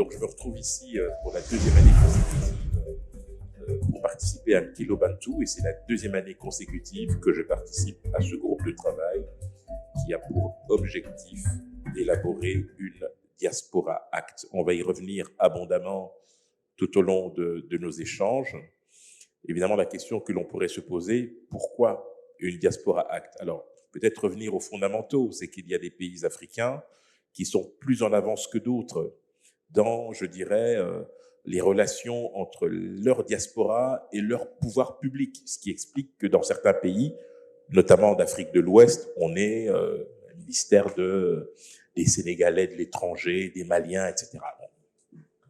donc je me retrouve ici pour la deuxième année consécutive pour participer à Mkilo Bantu, et c'est la deuxième année consécutive que je participe à ce groupe de travail qui a pour objectif d'élaborer une Diaspora Act. On va y revenir abondamment tout au long de nos échanges. Évidemment, la question que l'on pourrait se poser, pourquoi une Diaspora Act? Alors, peut-être revenir aux fondamentaux, c'est qu'il y a des pays africains qui sont plus en avance que d'autres dans, je dirais, les relations entre leur diaspora et leur pouvoir public, ce qui explique que dans certains pays, notamment d'Afrique de l'Ouest, on est ministère des Sénégalais de l'étranger, des Maliens, etc.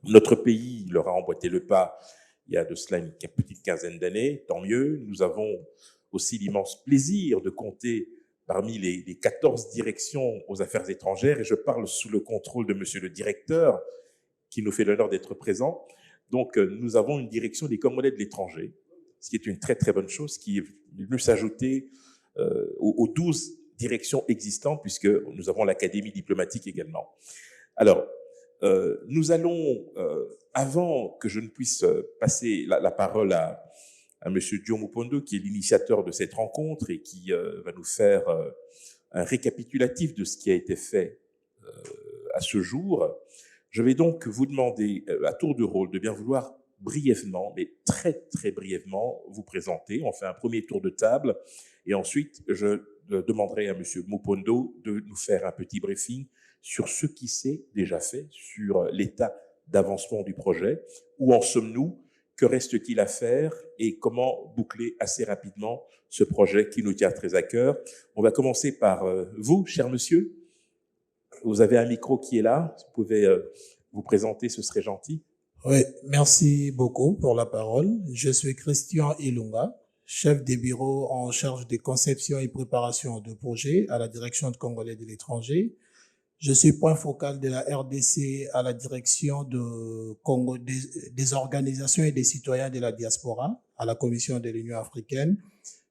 Notre pays leur a emboîté le pas il y a de cela une petite quinzaine d'années, tant mieux. Nous avons aussi l'immense plaisir de compter parmi les 14 directions aux affaires étrangères, et je parle sous le contrôle de monsieur le directeur, qui nous fait l'honneur d'être présent. Donc, nous avons une direction des Congolais de l'étranger, ce qui est une très très bonne chose, qui est venue s'ajouter aux 12 directions existantes, puisque nous avons l'Académie diplomatique également. Alors, nous allons, avant que je ne puisse passer la parole à monsieur Joe Mupondo, qui est l'initiateur de cette rencontre et qui va nous faire un récapitulatif de ce qui a été fait à ce jour, je vais donc vous demander, à tour de rôle, de bien vouloir brièvement, mais très très brièvement, vous présenter. On fait un premier tour de table et ensuite je demanderai à monsieur Mupondo de nous faire un petit briefing sur ce qui s'est déjà fait, sur l'état d'avancement du projet. Où en sommes-nous? Que reste-t-il à faire? Et comment boucler assez rapidement ce projet qui nous tient très à cœur? On va commencer par vous, cher monsieur. Vous avez un micro qui est là. Vous pouvez vous présenter, ce serait gentil. Oui, merci beaucoup pour la parole. Je suis Christian Ilunga, chef des bureaux en charge des conceptions et préparations de projets à la direction de Congolais de l'étranger. Je suis point focal de la RDC à la direction de Congo, des organisations et des citoyens de la diaspora à la Commission de l'Union africaine.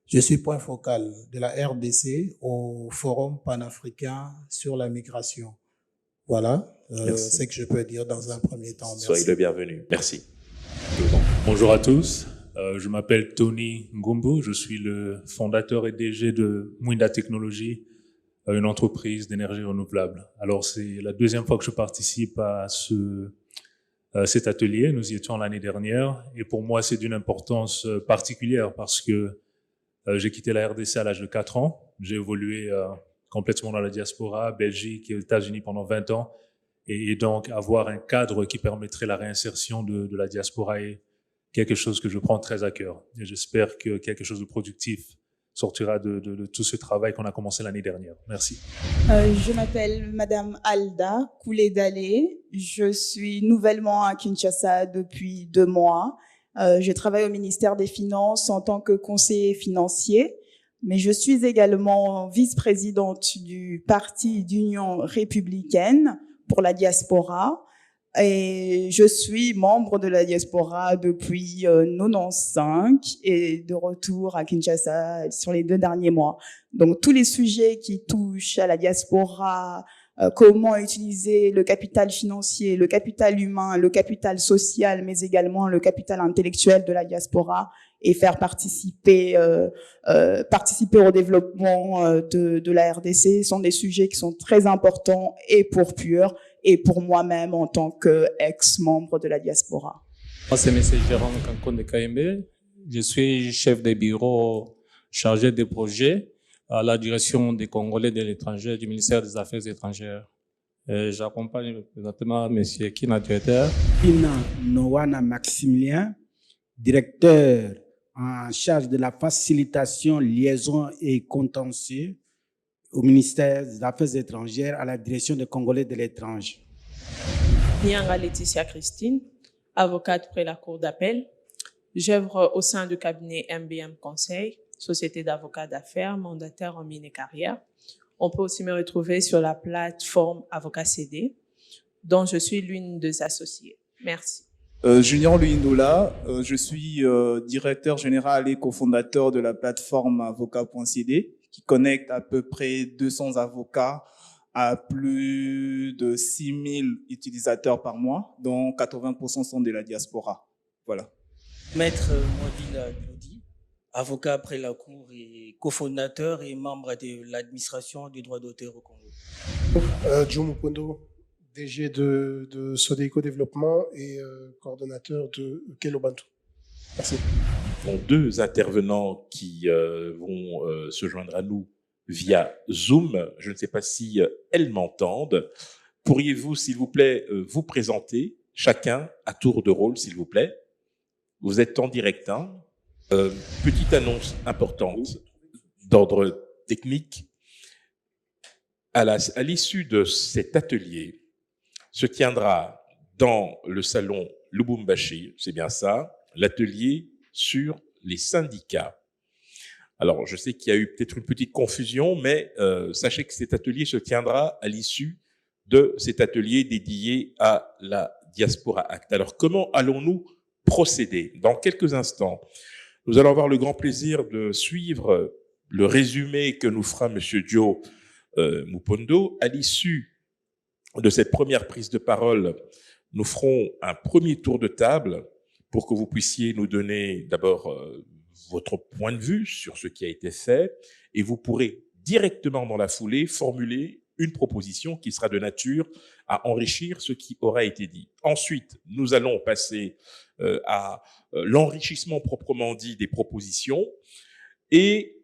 Je suis point focal de la RDC au Forum panafricain sur la migration. Voilà ce que je peux dire dans un premier temps. Merci. Soyez le bienvenu. Merci. Bonjour à tous. Je m'appelle Tony Ngumbu. Je suis le fondateur et DG de Mwinda Technologies, une entreprise d'énergie renouvelable. Alors, c'est la deuxième fois que je participe à cet atelier. Nous y étions l'année dernière. Et pour moi, c'est d'une importance particulière parce que j'ai quitté la RDC à l'âge de 4 ans. J'ai évolué complètement dans la diaspora, Belgique et aux États-Unis pendant 20 ans. Et donc, avoir un cadre qui permettrait la réinsertion de la diaspora est quelque chose que je prends très à cœur. Et j'espère que quelque chose de productif sortira de tout ce travail qu'on a commencé l'année dernière. Merci. Je m'appelle Madame Alda Kouledale. Je suis nouvellement à Kinshasa depuis 2 mois. Je travaille au ministère des Finances en tant que conseiller financier, mais je suis également vice-présidente du Parti d'Union républicaine pour la diaspora. Et je suis membre de la diaspora depuis 95 et de retour à Kinshasa sur les 2 derniers mois. Donc tous les sujets qui touchent à la diaspora, comment utiliser le capital financier, le capital humain, le capital social, mais également le capital intellectuel de la diaspora et faire participer au développement de la RDC sont des sujets qui sont très importants et pour Pure et pour moi-même en tant qu'ex-membre de la diaspora. Moi, c'est M. Jérôme Kankonde Kaimbe. Je suis chef de bureau chargé des projets à la direction des Congolais de l'étranger du ministère des Affaires étrangères. J'accompagne présentement M. Kina Directeur. Kina Noana Maximilien, directeur en charge de la facilitation, liaison et contentieux au ministère des Affaires étrangères à la direction des Congolais de l'étranger. Nyanga Laetitia Christine, avocate près la Cour d'appel. J'œuvre au sein du cabinet MBM Conseil, société d'avocats d'affaires, mandataire en mine et carrière. On peut aussi me retrouver sur la plateforme Avocat CD, dont je suis l'une des associées. Merci. Julien Luindola, je suis directeur général et cofondateur de la plateforme avocat.cd qui connecte à peu près 200 avocats a plus de 6000 utilisateurs par mois, dont 80% sont de la diaspora. Voilà. Maître Mwabila Glodi, avocat après la Cour et cofondateur et membre de l'administration du droit d'auteur au Congo. Joe Mupondo, DG de Sodeco Développement et coordonnateur de Kelobantu. Merci. Bon, deux intervenants qui vont se joindre à nous via Zoom. Je ne sais pas si elles m'entendent. Pourriez-vous, s'il vous plaît, vous présenter chacun à tour de rôle, s'il vous plaît? Vous êtes en direct. Hein? Petite annonce importante d'ordre technique. À l'issue de cet atelier, se tiendra dans le salon Lubumbashi, c'est bien ça, l'atelier sur les syndicats. Alors, je sais qu'il y a eu peut-être une petite confusion, mais sachez que cet atelier se tiendra à l'issue de cet atelier dédié à la Diaspora Act. Alors, comment allons-nous procéder? Dans quelques instants, nous allons avoir le grand plaisir de suivre le résumé que nous fera Monsieur Joe Mupondo. À l'issue de cette première prise de parole, nous ferons un premier tour de table pour que vous puissiez nous donner d'abord votre point de vue sur ce qui a été fait, et vous pourrez directement dans la foulée formuler une proposition qui sera de nature à enrichir ce qui aura été dit. Ensuite, nous allons passer à l'enrichissement proprement dit des propositions, et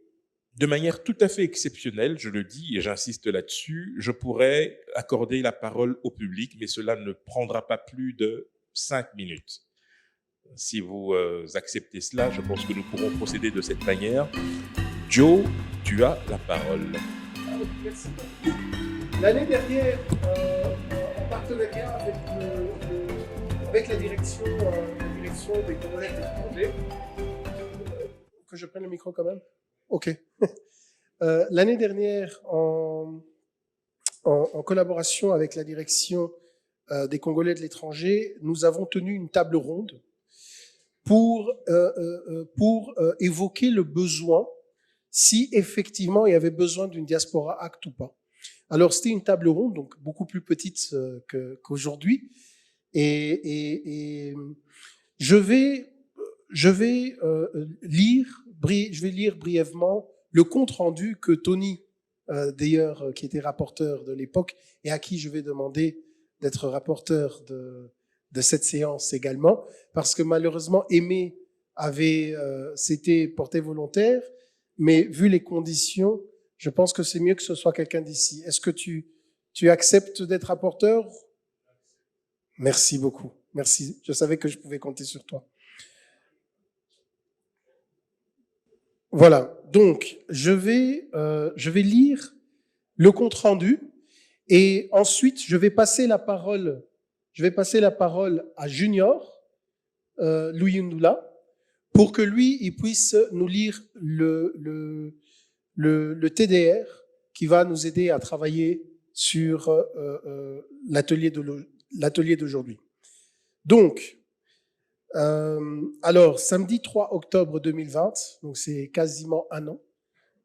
de manière tout à fait exceptionnelle, je le dis et j'insiste là-dessus, je pourrais accorder la parole au public, mais cela ne prendra pas plus de 5 minutes. Si vous acceptez cela, je pense que nous pourrons procéder de cette manière. Joe, tu as la parole. Merci. L'année dernière, en partenariat avec la direction des Congolais de l'étranger, que je prenne le micro quand même. Ok. L'année dernière, en collaboration avec la direction des Congolais de l'étranger, nous avons tenu une table ronde pour évoquer le besoin, si effectivement il y avait besoin d'une Diaspora Act ou pas. Alors c'était une table ronde, donc beaucoup plus petite qu'aujourd'hui, et je vais lire brièvement le compte-rendu que Tony, d'ailleurs, qui était rapporteur de l'époque, et à qui je vais demander d'être rapporteur de cette séance également, parce que malheureusement, Aimé s'était porté volontaire, mais vu les conditions, je pense que c'est mieux que ce soit quelqu'un d'ici. Est-ce que tu acceptes d'être rapporteur? Merci beaucoup. Merci. Je savais que je pouvais compter sur toi. Voilà, donc je vais lire le compte-rendu et ensuite je vais passer la parole à Junior Luyundula pour que lui il puisse nous lire le TDR qui va nous aider à travailler sur l'atelier d'aujourd'hui. Donc, alors, samedi 3 octobre 2020, donc c'est quasiment un an,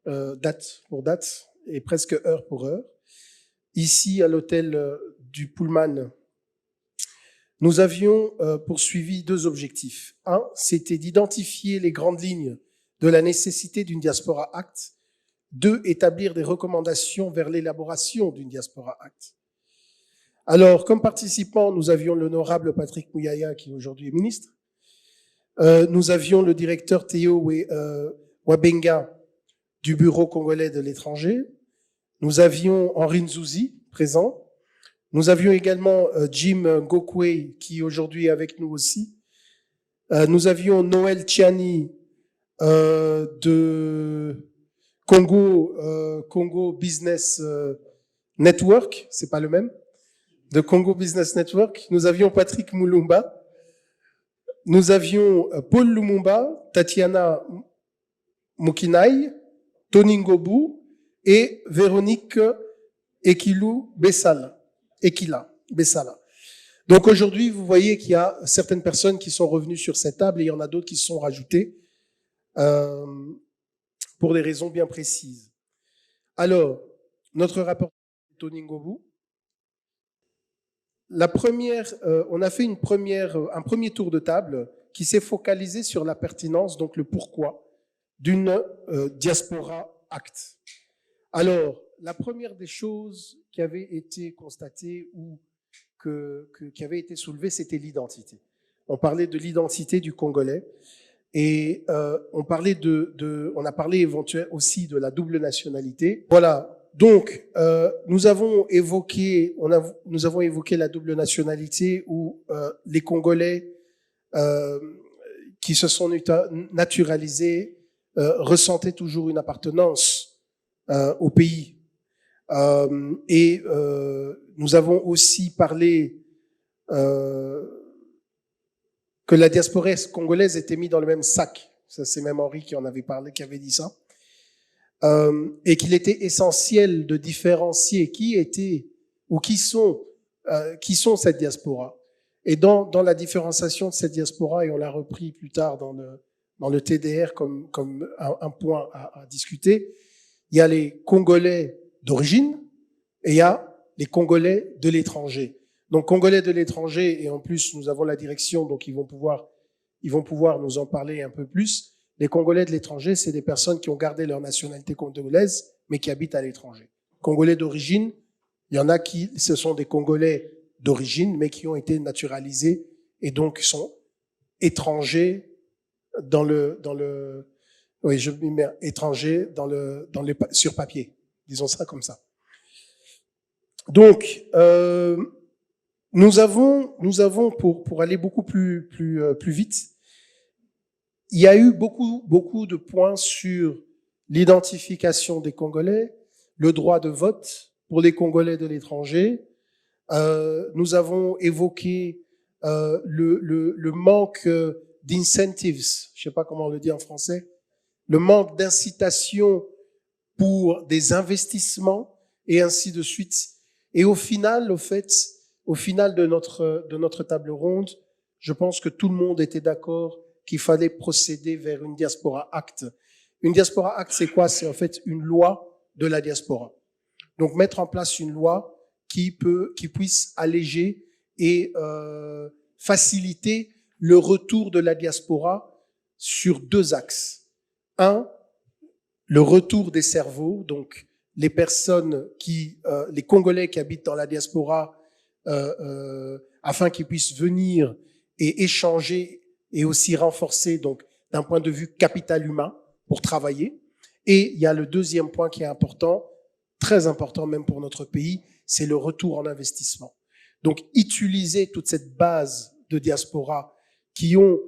date pour date, et presque heure pour heure, ici à l'hôtel du Pullman, nous avions poursuivi deux objectifs. Un, c'était d'identifier les grandes lignes de la nécessité d'une Diaspora Act. Deux, établir des recommandations vers l'élaboration d'une Diaspora Act. Alors, comme participants, nous avions l'honorable Patrick Mouyaya, qui aujourd'hui est ministre. Nous avions le directeur Théo Wabenga du Bureau congolais de l'étranger. Nous avions Henri Nzouzi, présent. Nous avions également Jim Ngokwe, qui aujourd'hui est avec nous aussi. Nous avions Noël Tchiani de Congo Business Network, c'est pas le même, de Congo Business Network. Nous avions Patrick Moulumba. Nous avions Paul Lumumba, Tatiana Mukinai, Tony Ngobu et Véronique Ekila Bessala. Donc aujourd'hui, vous voyez qu'il y a certaines personnes qui sont revenues sur cette table et il y en a d'autres qui se sont rajoutées pour des raisons bien précises. Alors, notre rapporteur Tony Ngobu. On a fait un premier tour de table qui s'est focalisé sur la pertinence, donc le pourquoi, d'une Diaspora Act. Alors, la première des choses qui avait été constatée ou qui avait été soulevée, c'était l'identité. On parlait de l'identité du Congolais et on a parlé éventuellement aussi de la double nationalité. Voilà. Donc, nous avons évoqué la double nationalité où les Congolais qui se sont naturalisés ressentaient toujours une appartenance au pays. Nous avons aussi parlé que la diaspora congolaise était mise dans le même sac. Ça, c'est même Henri qui en avait parlé, qui avait dit ça. Et qu'il était essentiel de différencier qui était ou qui sont cette diaspora. Et dans la différenciation de cette diaspora, et on l'a repris plus tard dans le TDR comme un point à discuter, il y a les Congolais d'origine et il y a les Congolais de l'étranger. Donc Congolais de l'étranger, et en plus nous avons la direction, donc ils vont pouvoir nous en parler un peu plus. Les Congolais de l'étranger, c'est des personnes qui ont gardé leur nationalité congolaise, mais qui habitent à l'étranger. Congolais d'origine, il y en a ce sont des Congolais d'origine, mais qui ont été naturalisés et donc sont étrangers sur papier. Disons ça comme ça. Donc, nous avons pour aller beaucoup plus vite, il y a eu beaucoup de points sur l'identification des Congolais, le droit de vote pour les Congolais de l'étranger. Nous avons évoqué le manque d'incentives, je sais pas comment on le dit en français, le manque d'incitation pour des investissements et ainsi de suite. Et au final de notre table ronde, je pense que tout le monde était d'accord qu'il fallait procéder vers une Diaspora Act. Une Diaspora Act, c'est quoi? C'est en fait une loi de la diaspora. Donc mettre en place une loi qui puisse alléger et faciliter le retour de la diaspora sur deux axes. Un, le retour des cerveaux, donc les personnes les Congolais qui habitent dans la diaspora, afin qu'ils puissent venir et échanger et aussi renforcer, donc d'un point de vue capital humain, pour travailler. Et il y a le deuxième point qui est important, très important même pour notre pays, c'est le retour en investissement. Donc utiliser toute cette base de diaspora qui ont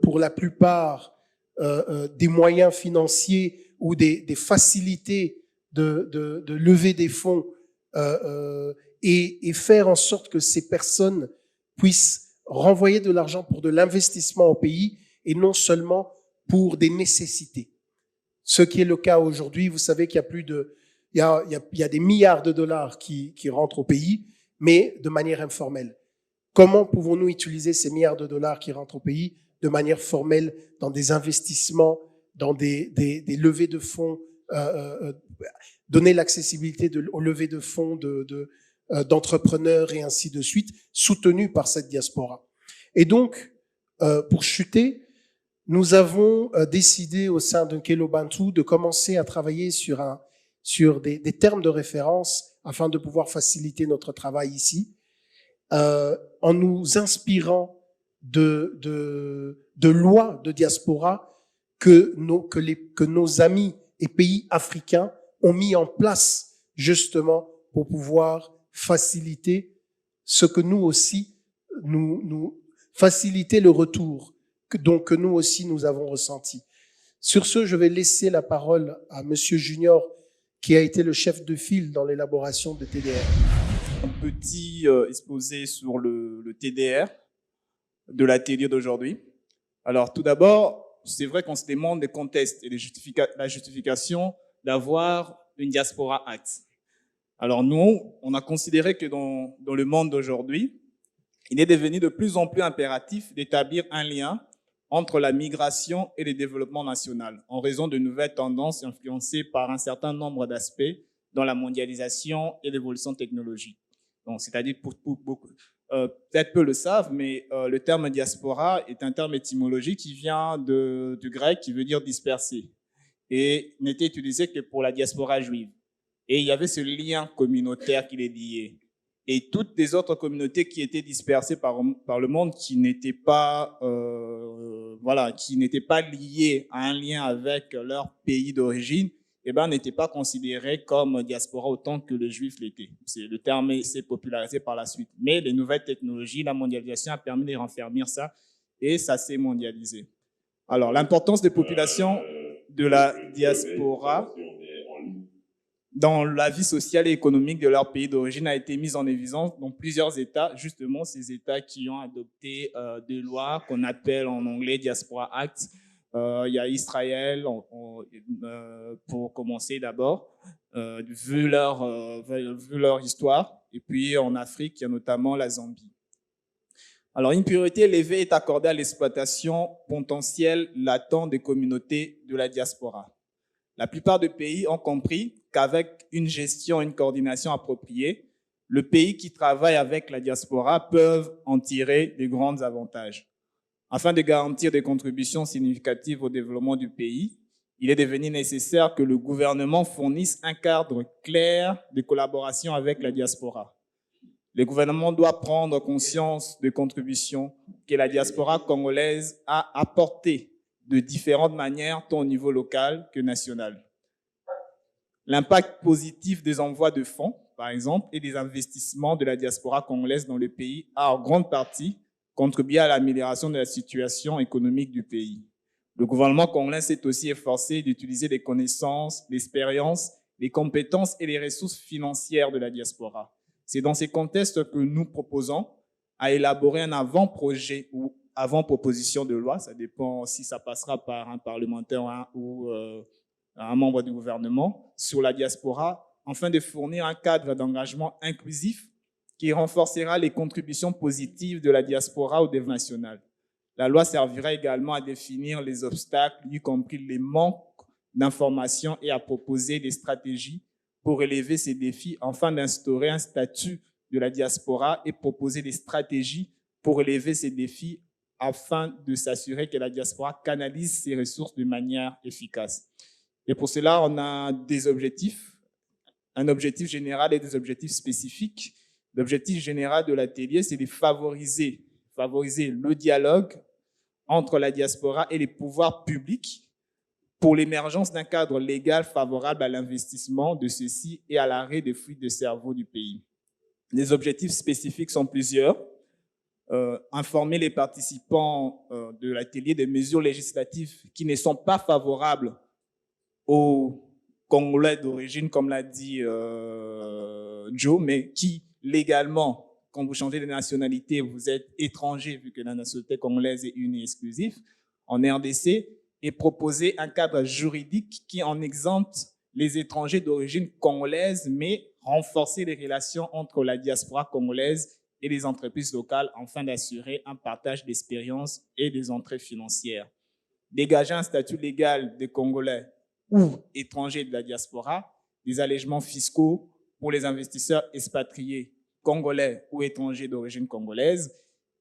pour la plupart des moyens financiers ou des facilités de lever des fonds et faire en sorte que ces personnes puissent renvoyer de l'argent pour de l'investissement au pays et non seulement pour des nécessités. Ce qui est le cas aujourd'hui, vous savez qu'il y a des milliards de dollars qui rentrent au pays, mais de manière informelle. Comment pouvons-nous utiliser ces milliards de dollars qui rentrent au pays de manière formelle dans des investissements, dans des levées de fonds, donner l'accessibilité aux levées de fonds d'entrepreneurs et ainsi de suite, soutenus par cette diaspora. Et donc, pour chuter, nous avons décidé au sein de Nkelo Bantu de commencer à travailler sur des termes de référence afin de pouvoir faciliter notre travail ici, en nous inspirant de lois de diaspora que nos amis et pays africains ont mis en place justement pour pouvoir faciliter ce que nous aussi, faciliter le retour que nous aussi nous avons ressenti. Sur ce, je vais laisser la parole à Monsieur Junior, qui a été le chef de file dans l'élaboration de TDR. Un petit exposé sur le TDR de l'atelier d'aujourd'hui. Alors, tout d'abord, c'est vrai qu'on se demande des contextes et la justification d'avoir une Diaspora Act. Alors nous, on a considéré que dans le monde d'aujourd'hui, il est devenu de plus en plus impératif d'établir un lien entre la migration et le développement national, en raison de nouvelles tendances influencées par un certain nombre d'aspects dans la mondialisation et l'évolution technologique. Donc, c'est-à-dire, peut-être peu le savent, mais le terme diaspora est un terme étymologique qui vient du grec, qui veut dire disperser, et n'était utilisé que pour la diaspora juive. Et il y avait ce lien communautaire qui les liait. Et toutes les autres communautés qui étaient dispersées par le monde, qui n'étaient pas, qui n'étaient pas liées à un lien avec leur pays d'origine, eh ben, n'étaient pas considérées comme diaspora autant que le juif l'était. Le terme s'est popularisé par la suite. Mais les nouvelles technologies, la mondialisation a permis de renfermir ça et ça s'est mondialisé. Alors, l'importance des populations de la diaspora dans la vie sociale et économique de leur pays d'origine a été mise en évidence dans plusieurs États, justement ces États qui ont adopté des lois qu'on appelle en anglais Diaspora Act. Il y a Israël, pour commencer d'abord, vu leur histoire, et puis en Afrique, il y a notamment la Zambie. Alors, une priorité élevée est accordée à l'exploitation potentielle latente des communautés de la diaspora. La plupart des pays ont compris qu'avec une gestion et une coordination appropriée, les pays qui travaillent avec la diaspora peuvent en tirer de grands avantages. Afin de garantir des contributions significatives au développement du pays, il est devenu nécessaire que le gouvernement fournisse un cadre clair de collaboration avec la diaspora. Le gouvernement doit prendre conscience des contributions que la diaspora congolaise a apportées de différentes manières, tant au niveau local que national. L'impact positif des envois de fonds, par exemple, et des investissements de la diaspora congolaise dans le pays a en grande partie contribué à l'amélioration de la situation économique du pays. Le gouvernement congolais s'est aussi efforcé d'utiliser les connaissances, l'expérience, les compétences et les ressources financières de la diaspora. C'est dans ces contextes que nous proposons à élaborer un avant-projet ou avant-proposition de loi, ça dépend si ça passera par un parlementaire ou un membre du gouvernement, sur la diaspora, afin de fournir un cadre d'engagement inclusif qui renforcera les contributions positives de la diaspora au développement national. La loi servira également à définir les obstacles, y compris les manques d'informations, et à proposer des stratégies pour relever ces défis, afin d'instaurer un statut de la diaspora et proposer des stratégies pour relever ces défis afin de s'assurer que la diaspora canalise ses ressources de manière efficace. Et pour cela, on a des objectifs, un objectif général et des objectifs spécifiques. L'objectif général de l'atelier, c'est de favoriser le dialogue entre la diaspora et les pouvoirs publics pour l'émergence d'un cadre légal favorable à l'investissement de ceux-ci et à l'arrêt des fuites de cerveau du pays. Les objectifs spécifiques sont plusieurs. Informer les participants de l'atelier des mesures législatives qui ne sont pas favorables aux Congolais d'origine, comme l'a dit Joe, mais qui légalement, quand vous changez de nationalité, vous êtes étranger, vu que la nationalité congolaise est une et exclusive, en RDC, et proposer un cadre juridique qui en exempte les étrangers d'origine congolaise, mais renforcer les relations entre la diaspora congolaise et les entreprises locales afin d'assurer un partage d'expériences et des entrées financières. Dégager un statut légal des Congolais ou étrangers de la diaspora, des allègements fiscaux pour les investisseurs expatriés congolais ou étrangers d'origine congolaise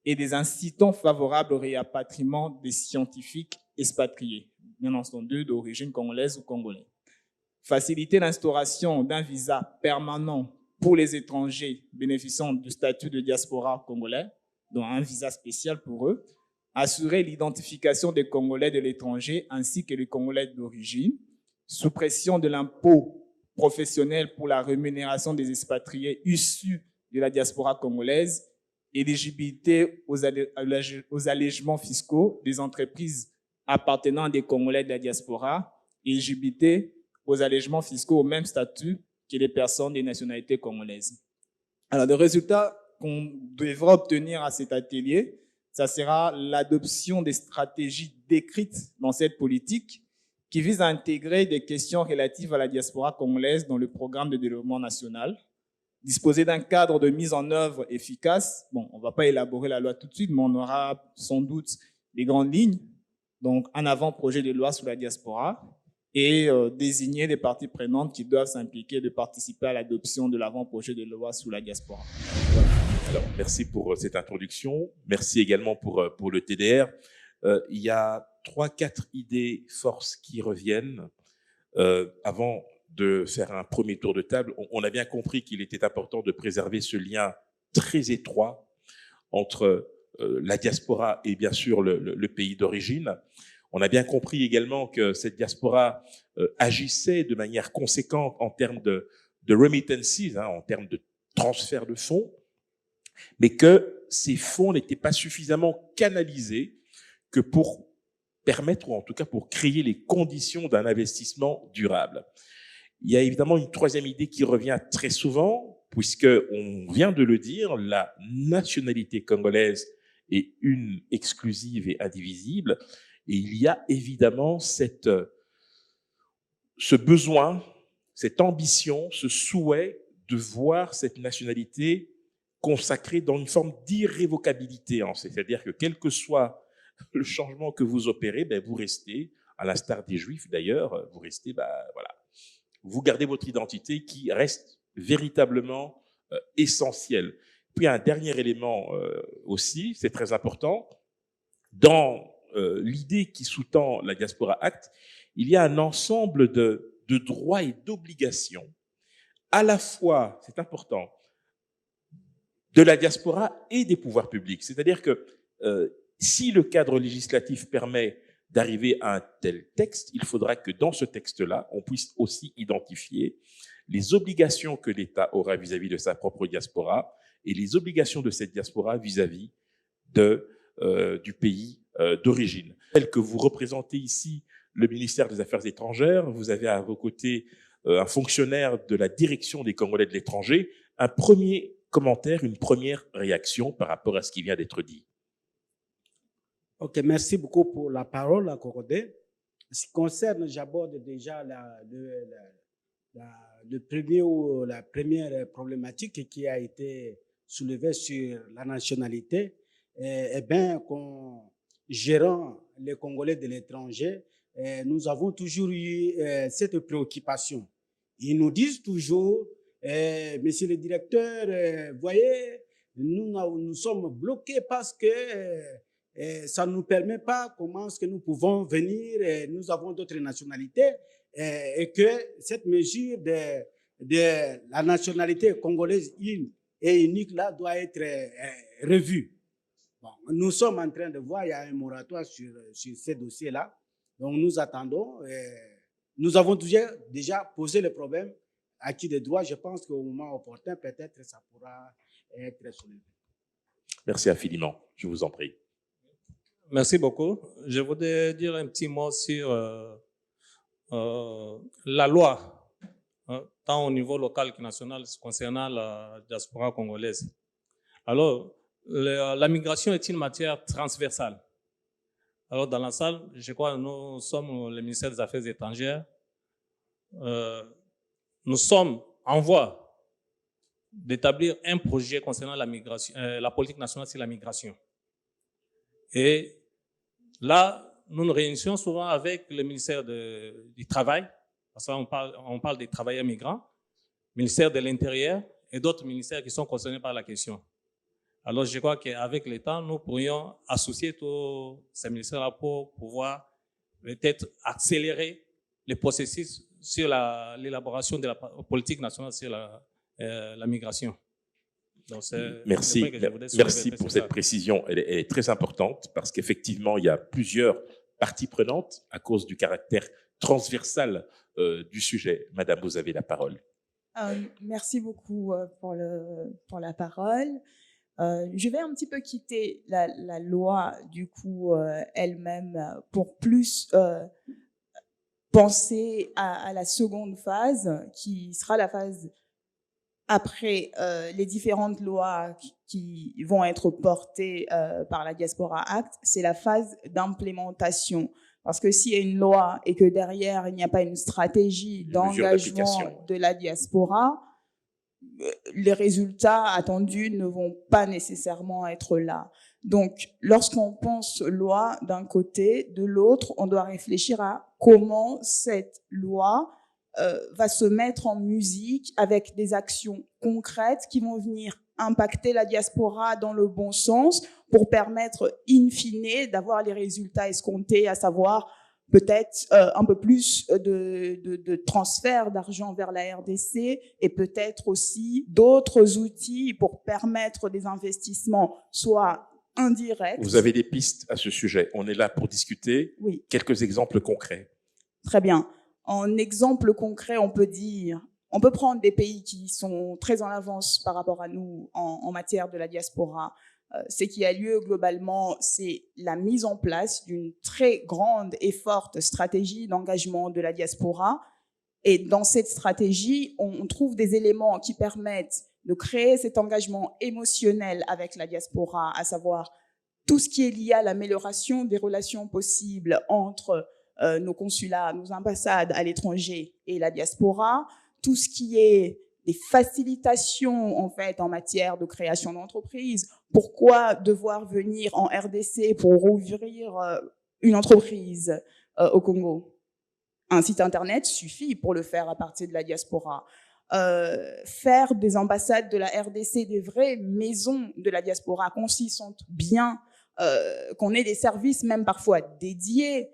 et des incitants favorables au réapatriement des scientifiques expatriés, bien entendu d'origine congolaise ou congolais. Faciliter l'instauration d'un visa permanent pour les étrangers bénéficiant du statut de diaspora congolais, dont un visa spécial pour eux, assurer l'identification des Congolais de l'étranger ainsi que les Congolais d'origine, suppression de l'impôt professionnel pour la rémunération des expatriés issus de la diaspora congolaise, éligibilité aux allègements fiscaux des entreprises appartenant à des Congolais de la diaspora, éligibilité aux allègements fiscaux au même statut que les personnes des nationalités congolaises. Alors, le résultat qu'on devra obtenir à cet atelier, ça sera l'adoption des stratégies décrites dans cette politique qui vise à intégrer des questions relatives à la diaspora congolaise dans le programme de développement national, disposer d'un cadre de mise en œuvre efficace. Bon, on ne va pas élaborer la loi tout de suite, mais on aura sans doute des grandes lignes. Donc, un avant-projet de loi sur la diaspora et désigner les parties prenantes qui doivent s'impliquer de participer à l'adoption de l'avant-projet de loi sur la diaspora. Voilà. Alors, merci pour cette introduction. Merci également pour le TDR. Il y a 3-4 idées forces qui reviennent. Avant de faire un premier tour de table, on a bien compris qu'il était important de préserver ce lien très étroit entre la diaspora et bien sûr le pays d'origine. On a bien compris également que cette diaspora agissait de manière conséquente en termes de remittances, en termes de transfert de fonds, mais que ces fonds n'étaient pas suffisamment canalisés que pour permettre, ou en tout cas pour créer les conditions d'un investissement durable. Il y a évidemment une troisième idée qui revient très souvent, puisque on vient de le dire, la nationalité congolaise est une exclusive et indivisible, et il y a évidemment ce besoin, cette ambition, ce souhait de voir cette nationalité consacrée dans une forme d'irrévocabilité, c'est-à-dire que quel que soit le changement que vous opérez, vous restez, à l'instar des Juifs d'ailleurs, vous restez, voilà, vous gardez votre identité qui reste véritablement essentielle. Puis un dernier élément aussi, c'est très important, dans l'idée qui sous-tend la Diaspora Act, il y a un ensemble de droits et d'obligations, à la fois, c'est important, de la diaspora et des pouvoirs publics. C'est-à-dire que si le cadre législatif permet d'arriver à un tel texte, il faudra que dans ce texte-là, on puisse aussi identifier les obligations que l'État aura vis-à-vis de sa propre diaspora et les obligations de cette diaspora vis-à-vis du pays d'origine. Tel que vous représentez ici le ministère des Affaires étrangères, vous avez à vos côtés un fonctionnaire de la direction des Congolais de l'étranger, un premier commentaire, une première réaction par rapport à ce qui vient d'être dit. Ok, merci beaucoup pour la parole, à Korodé. Ce qui concerne, j'aborde déjà la première problématique qui a été soulevée sur la nationalité. Gérant les Congolais de l'étranger, nous avons toujours eu cette préoccupation. Ils nous disent toujours, monsieur le directeur, voyez, nous sommes bloqués parce que ça ne nous permet pas comment est-ce que nous pouvons venir, nous avons d'autres nationalités, et que cette mesure de la nationalité congolaise une et unique là doit être revue. Bon, nous sommes en train de voir, il y a un moratoire sur ces dossiers-là, donc nous attendons. Nous avons déjà posé le problème acquis des droits. Je pense qu'au moment opportun, peut-être ça pourra être soulevé. Merci infiniment, je vous en prie. Merci beaucoup. Je voudrais dire un petit mot sur la loi, tant au niveau local que national, concernant la diaspora congolaise. Alors, la migration est une matière transversale. Alors, dans la salle, je crois que nous sommes le ministère des Affaires étrangères. Nous sommes en voie d'établir un projet concernant la migration, la politique nationale sur la migration. Et là, nous nous réunissons souvent avec le ministère du Travail, parce qu'on parle des travailleurs migrants, ministère de l'Intérieur et d'autres ministères qui sont concernés par la question. Alors, je crois qu'avec l'État, nous pourrions associer tous ces ministères-là pour pouvoir peut-être accélérer les processus sur l'élaboration de la politique nationale sur la migration. Donc, merci pour cette précision. Elle est très importante parce qu'effectivement, il y a plusieurs parties prenantes à cause du caractère transversal du sujet. Madame, vous avez la parole. Merci beaucoup pour la parole. Je vais un petit peu quitter la loi, du coup, elle-même, pour plus penser à la seconde phase, qui sera la phase après les différentes lois qui vont être portées par la Diaspora Act. C'est la phase d'implémentation. Parce que s'il y a une loi et que derrière, il n'y a pas une stratégie d'engagement de la diaspora, les résultats attendus ne vont pas nécessairement être là. Donc, lorsqu'on pense loi d'un côté, de l'autre, on doit réfléchir à comment cette loi va se mettre en musique avec des actions concrètes qui vont venir impacter la diaspora dans le bon sens pour permettre, in fine, d'avoir les résultats escomptés, à savoir peut-être un peu plus de transfert d'argent vers la RDC et peut-être aussi d'autres outils pour permettre des investissements soit indirects. Vous avez des pistes à ce sujet. On est là pour discuter. Oui. Quelques exemples concrets. Très bien. En exemple concret, on peut prendre des pays qui sont très en avance par rapport à nous en matière de la diaspora. Ce qui a lieu globalement, c'est la mise en place d'une très grande et forte stratégie d'engagement de la diaspora. Et dans cette stratégie, on trouve des éléments qui permettent de créer cet engagement émotionnel avec la diaspora, à savoir tout ce qui est lié à l'amélioration des relations possibles entre nos consulats, nos ambassades à l'étranger et la diaspora, tout ce qui est des facilitations en fait en matière de création d'entreprises. Pourquoi devoir venir en RDC pour rouvrir une entreprise au Congo? Un site internet suffit pour le faire à partir de la diaspora. Faire des ambassades de la RDC des vraies maisons de la diaspora, qu'on s'y sente bien, qu'on ait des services même parfois dédiés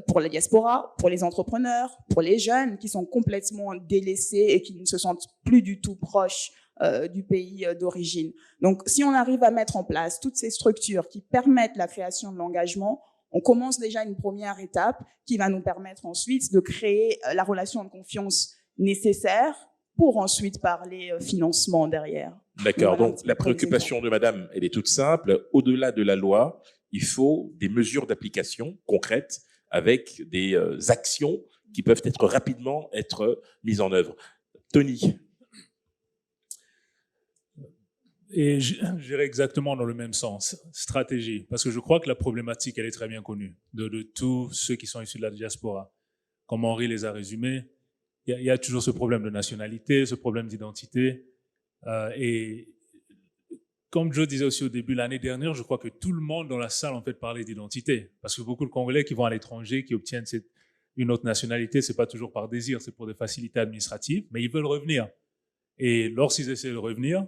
pour la diaspora, pour les entrepreneurs, pour les jeunes qui sont complètement délaissés et qui ne se sentent plus du tout proches du pays d'origine. Donc, si on arrive à mettre en place toutes ces structures qui permettent la création de l'engagement, on commence déjà une première étape qui va nous permettre ensuite de créer la relation de confiance nécessaire pour ensuite parler financement derrière. D'accord, donc la préoccupation de madame, elle est toute simple. Au-delà de la loi, il faut des mesures d'application concrètes avec des actions qui peuvent être rapidement mises en œuvre. Tony. Et j'irai exactement dans le même sens, stratégie, parce que je crois que la problématique, elle est très bien connue de tous ceux qui sont issus de la diaspora. Comme Henri les a résumés, il y a toujours ce problème de nationalité, ce problème d'identité. Et comme Joe disait aussi au début, l'année dernière, je crois que tout le monde dans la salle en fait parlait d'identité, parce que beaucoup de Congolais qui vont à l'étranger, qui obtiennent une autre nationalité, c'est pas toujours par désir, c'est pour des facilités administratives, mais ils veulent revenir. Et lorsqu'ils essaient de revenir,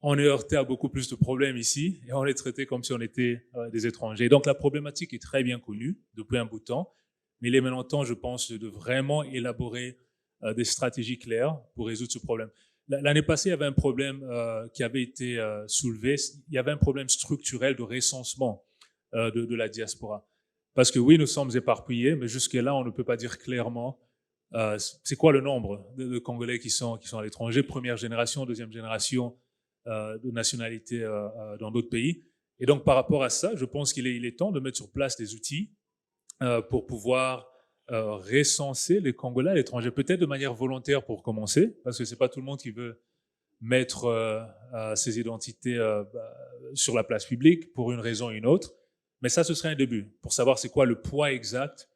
on est heurté à beaucoup plus de problèmes ici et on est traité comme si on était des étrangers. Donc la problématique est très bien connue depuis un bout de temps, mais il est maintenant temps, je pense, de vraiment élaborer des stratégies claires pour résoudre ce problème. L'année passée, il y avait un problème qui avait été soulevé. Il y avait un problème structurel de recensement de la diaspora. Parce que oui, nous sommes éparpillés, mais jusque-là, on ne peut pas dire clairement c'est quoi le nombre de Congolais qui sont à l'étranger, première génération, deuxième génération de nationalité dans d'autres pays. Et donc, par rapport à ça, je pense qu'il est temps de mettre sur place des outils pour pouvoir recenser les Congolais à l'étranger, peut-être de manière volontaire pour commencer, parce que c'est pas tout le monde qui veut mettre ses identités sur la place publique pour une raison ou une autre. Mais ça, ce serait un début pour savoir c'est quoi le poids exact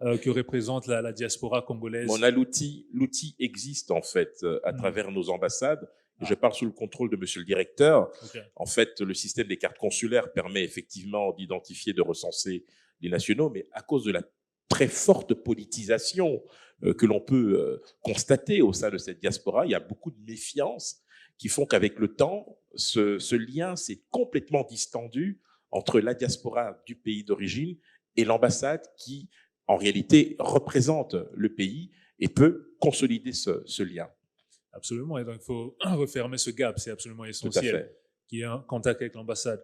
que représente la diaspora congolaise. On a l'outil existe en fait à travers nos ambassades. Je parle sous le contrôle de monsieur le directeur. Okay. En fait, le système des cartes consulaires permet effectivement d'identifier, de recenser les nationaux, mais à cause de la très forte politisation que l'on peut constater au sein de cette diaspora, il y a beaucoup de méfiance qui font qu'avec le temps, ce lien s'est complètement distendu entre la diaspora du pays d'origine et l'ambassade qui, en réalité, représente le pays et peut consolider ce lien. Absolument, et donc il faut refermer ce gap, c'est absolument essentiel, qu'il y ait un contact avec l'ambassade.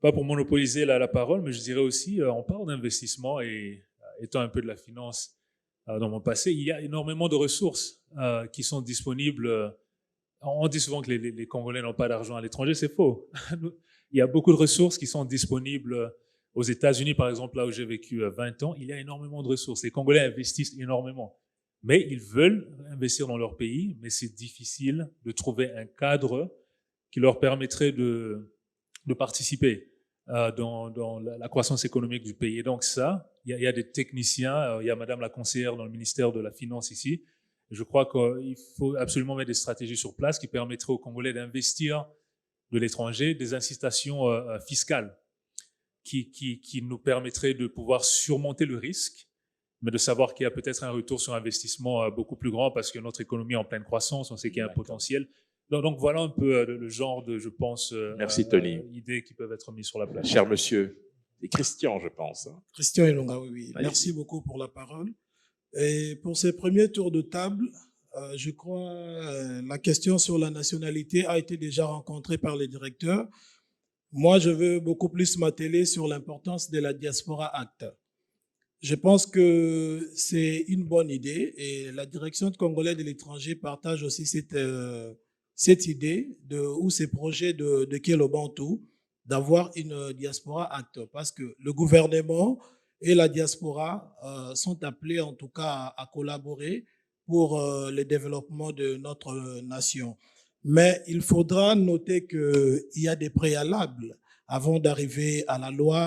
Pas pour monopoliser la parole, mais je dirais aussi, on parle d'investissement et étant un peu de la finance dans mon passé, il y a énormément de ressources qui sont disponibles. On dit souvent que les Congolais n'ont pas d'argent à l'étranger, c'est faux. Il y a beaucoup de ressources qui sont disponibles aux États-Unis, par exemple, là où j'ai vécu 20 ans, il y a énormément de ressources. Les Congolais investissent énormément. Mais ils veulent investir dans leur pays, mais c'est difficile de trouver un cadre qui leur permettrait de participer dans la croissance économique du pays. Et donc ça, il y a des techniciens, il y a madame la conseillère dans le ministère de la Finance ici. Je crois qu'il faut absolument mettre des stratégies sur place qui permettraient aux Congolais d'investir de l'étranger, des incitations fiscales qui nous permettraient de pouvoir surmonter le risque mais de savoir qu'il y a peut-être un retour sur investissement beaucoup plus grand parce que notre économie est en pleine croissance, on sait qu'il y a un potentiel. Donc voilà un peu le genre de, je pense, Merci, Tony. idées qui peuvent être mises sur la place. Cher monsieur, et Christian, je pense. Hein. Christian Ilonga, oui. Allez. Merci beaucoup pour la parole. Et pour ces premiers tours de table, je crois la question sur la nationalité a été déjà rencontrée par les directeurs. Moi, je veux beaucoup plus m'atteler sur l'importance de la Diaspora Act. Je pense que c'est une bonne idée et la direction de Congolais de l'étranger partage aussi cette idée ou ces projets de Kélobantou d'avoir une Diaspora Act parce que le gouvernement et la diaspora sont appelés en tout cas à collaborer pour le développement de notre nation. Mais il faudra noter qu'il y a des préalables avant d'arriver à la loi,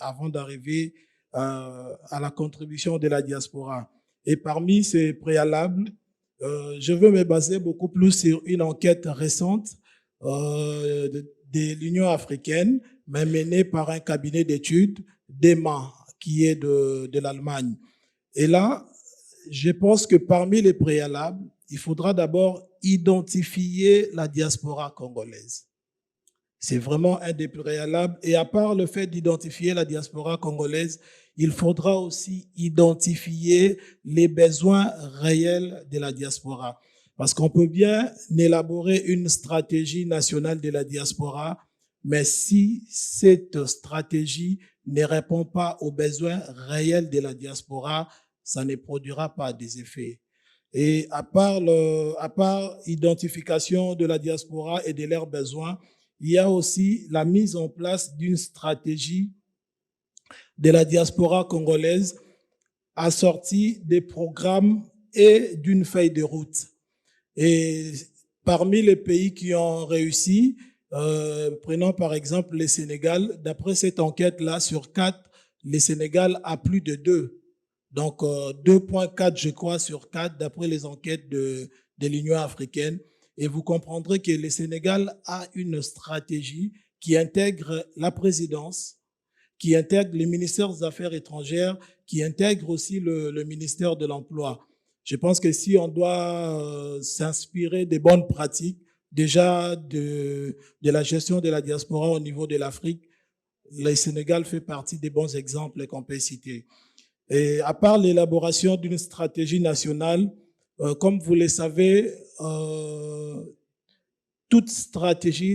avant d'arriver à la contribution de la diaspora. Et parmi ces préalables, je veux me baser beaucoup plus sur une enquête récente de l'Union africaine, mais menée par un cabinet d'études, DEMA, qui est de l'Allemagne. Et là, je pense que parmi les préalables, il faudra d'abord identifier la diaspora congolaise. C'est vraiment un des préalables. Et à part le fait d'identifier la diaspora congolaise, il faudra aussi identifier les besoins réels de la diaspora. Parce qu'on peut bien élaborer une stratégie nationale de la diaspora, mais si cette stratégie ne répond pas aux besoins réels de la diaspora, ça ne produira pas des effets. Et à part identification de la diaspora et de leurs besoins, il y a aussi la mise en place d'une stratégie de la diaspora congolaise assortie des programmes et d'une feuille de route. Et parmi les pays qui ont réussi, prenons par exemple le Sénégal, d'après cette enquête-là, sur 4, le Sénégal a plus de 2. Donc 2,4 je crois sur 4 d'après les enquêtes de l'Union africaine. Et vous comprendrez que le Sénégal a une stratégie qui intègre la présidence, qui intègre le ministère des Affaires étrangères, qui intègre aussi le ministère de l'Emploi. Je pense que si on doit s'inspirer des bonnes pratiques, déjà de la gestion de la diaspora au niveau de l'Afrique, le Sénégal fait partie des bons exemples qu'on peut citer. Et à part l'élaboration d'une stratégie nationale, comme vous le savez,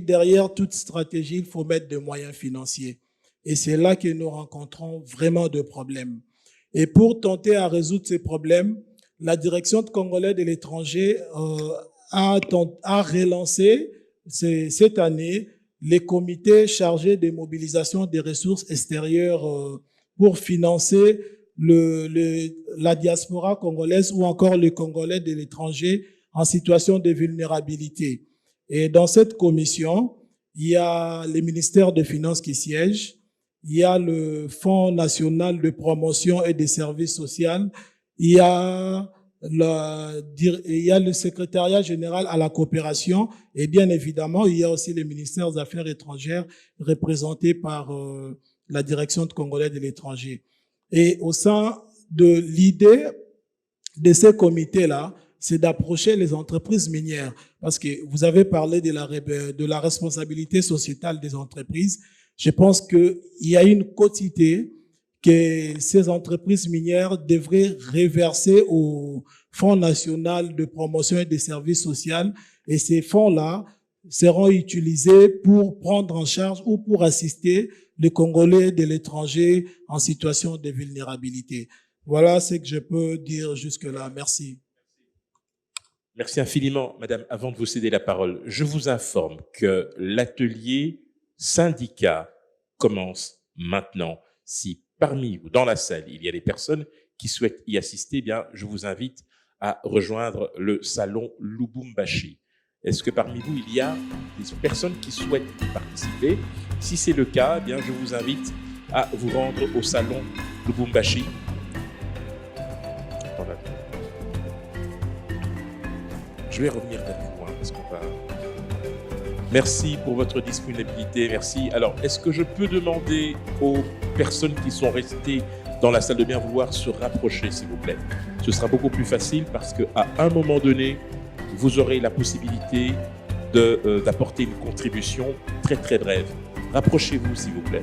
derrière toute stratégie, il faut mettre des moyens financiers. Et c'est là que nous rencontrons vraiment de problèmes. Et pour tenter à résoudre ces problèmes, la direction de Congolais de l'étranger a relancé cette année les comités chargés des mobilisations des ressources extérieures pour financer la diaspora congolaise ou encore les Congolais de l'étranger en situation de vulnérabilité. Et dans cette commission, il y a le ministère des Finances qui siège, il y a le Fonds national de promotion et des services sociaux, il y a le secrétariat général à la coopération et bien évidemment, il y a aussi le ministère des Affaires étrangères représenté par la direction de Congolais de l'étranger. Et au sein de l'idée de ces comités-là, c'est d'approcher les entreprises minières. Parce que vous avez parlé de la responsabilité sociétale des entreprises. Je pense qu'il y a une quotité que ces entreprises minières devraient reverser au Fonds national de promotion et des services sociaux. Et ces fonds-là seront utilisés pour prendre en charge ou pour assister les Congolais de l'étranger en situation de vulnérabilité. Voilà ce que je peux dire jusque-là. Merci. Merci infiniment, Madame. Avant de vous céder la parole, je vous informe que l'atelier syndicat commence maintenant. Si parmi vous, dans la salle, il y a des personnes qui souhaitent y assister, eh bien, je vous invite à rejoindre le salon Lubumbashi. Est-ce que parmi vous, il y a des personnes qui souhaitent y participer? Si c'est le cas, eh bien, je vous invite à vous rendre au salon Lubumbashi. Je vais revenir d'un peu loin parce qu'on va... Merci pour votre disponibilité, merci. Alors, est-ce que je peux demander aux personnes qui sont restées dans la salle de bien vouloir se rapprocher, s'il vous plaît. Ce sera beaucoup plus facile parce qu'à un moment donné, vous aurez la possibilité d'apporter une contribution très très brève. Rapprochez-vous, s'il vous plaît.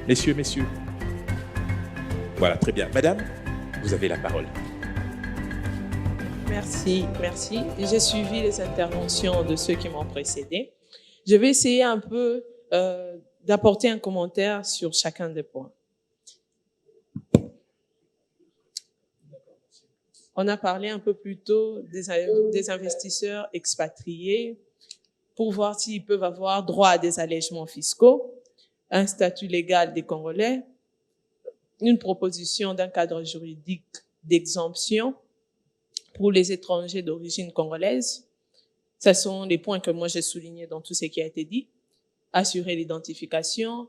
Messieurs. Voilà, très bien. Madame, vous avez la parole. Merci. J'ai suivi les interventions de ceux qui m'ont précédé. Je vais essayer un peu d'apporter un commentaire sur chacun des points. On a parlé un peu plus tôt des investisseurs expatriés pour voir s'ils peuvent avoir droit à des allègements fiscaux, un statut légal des Congolais, une proposition d'un cadre juridique d'exemption pour les étrangers d'origine congolaise. Ce sont les points que moi j'ai soulignés dans tout ce qui a été dit. Assurer l'identification,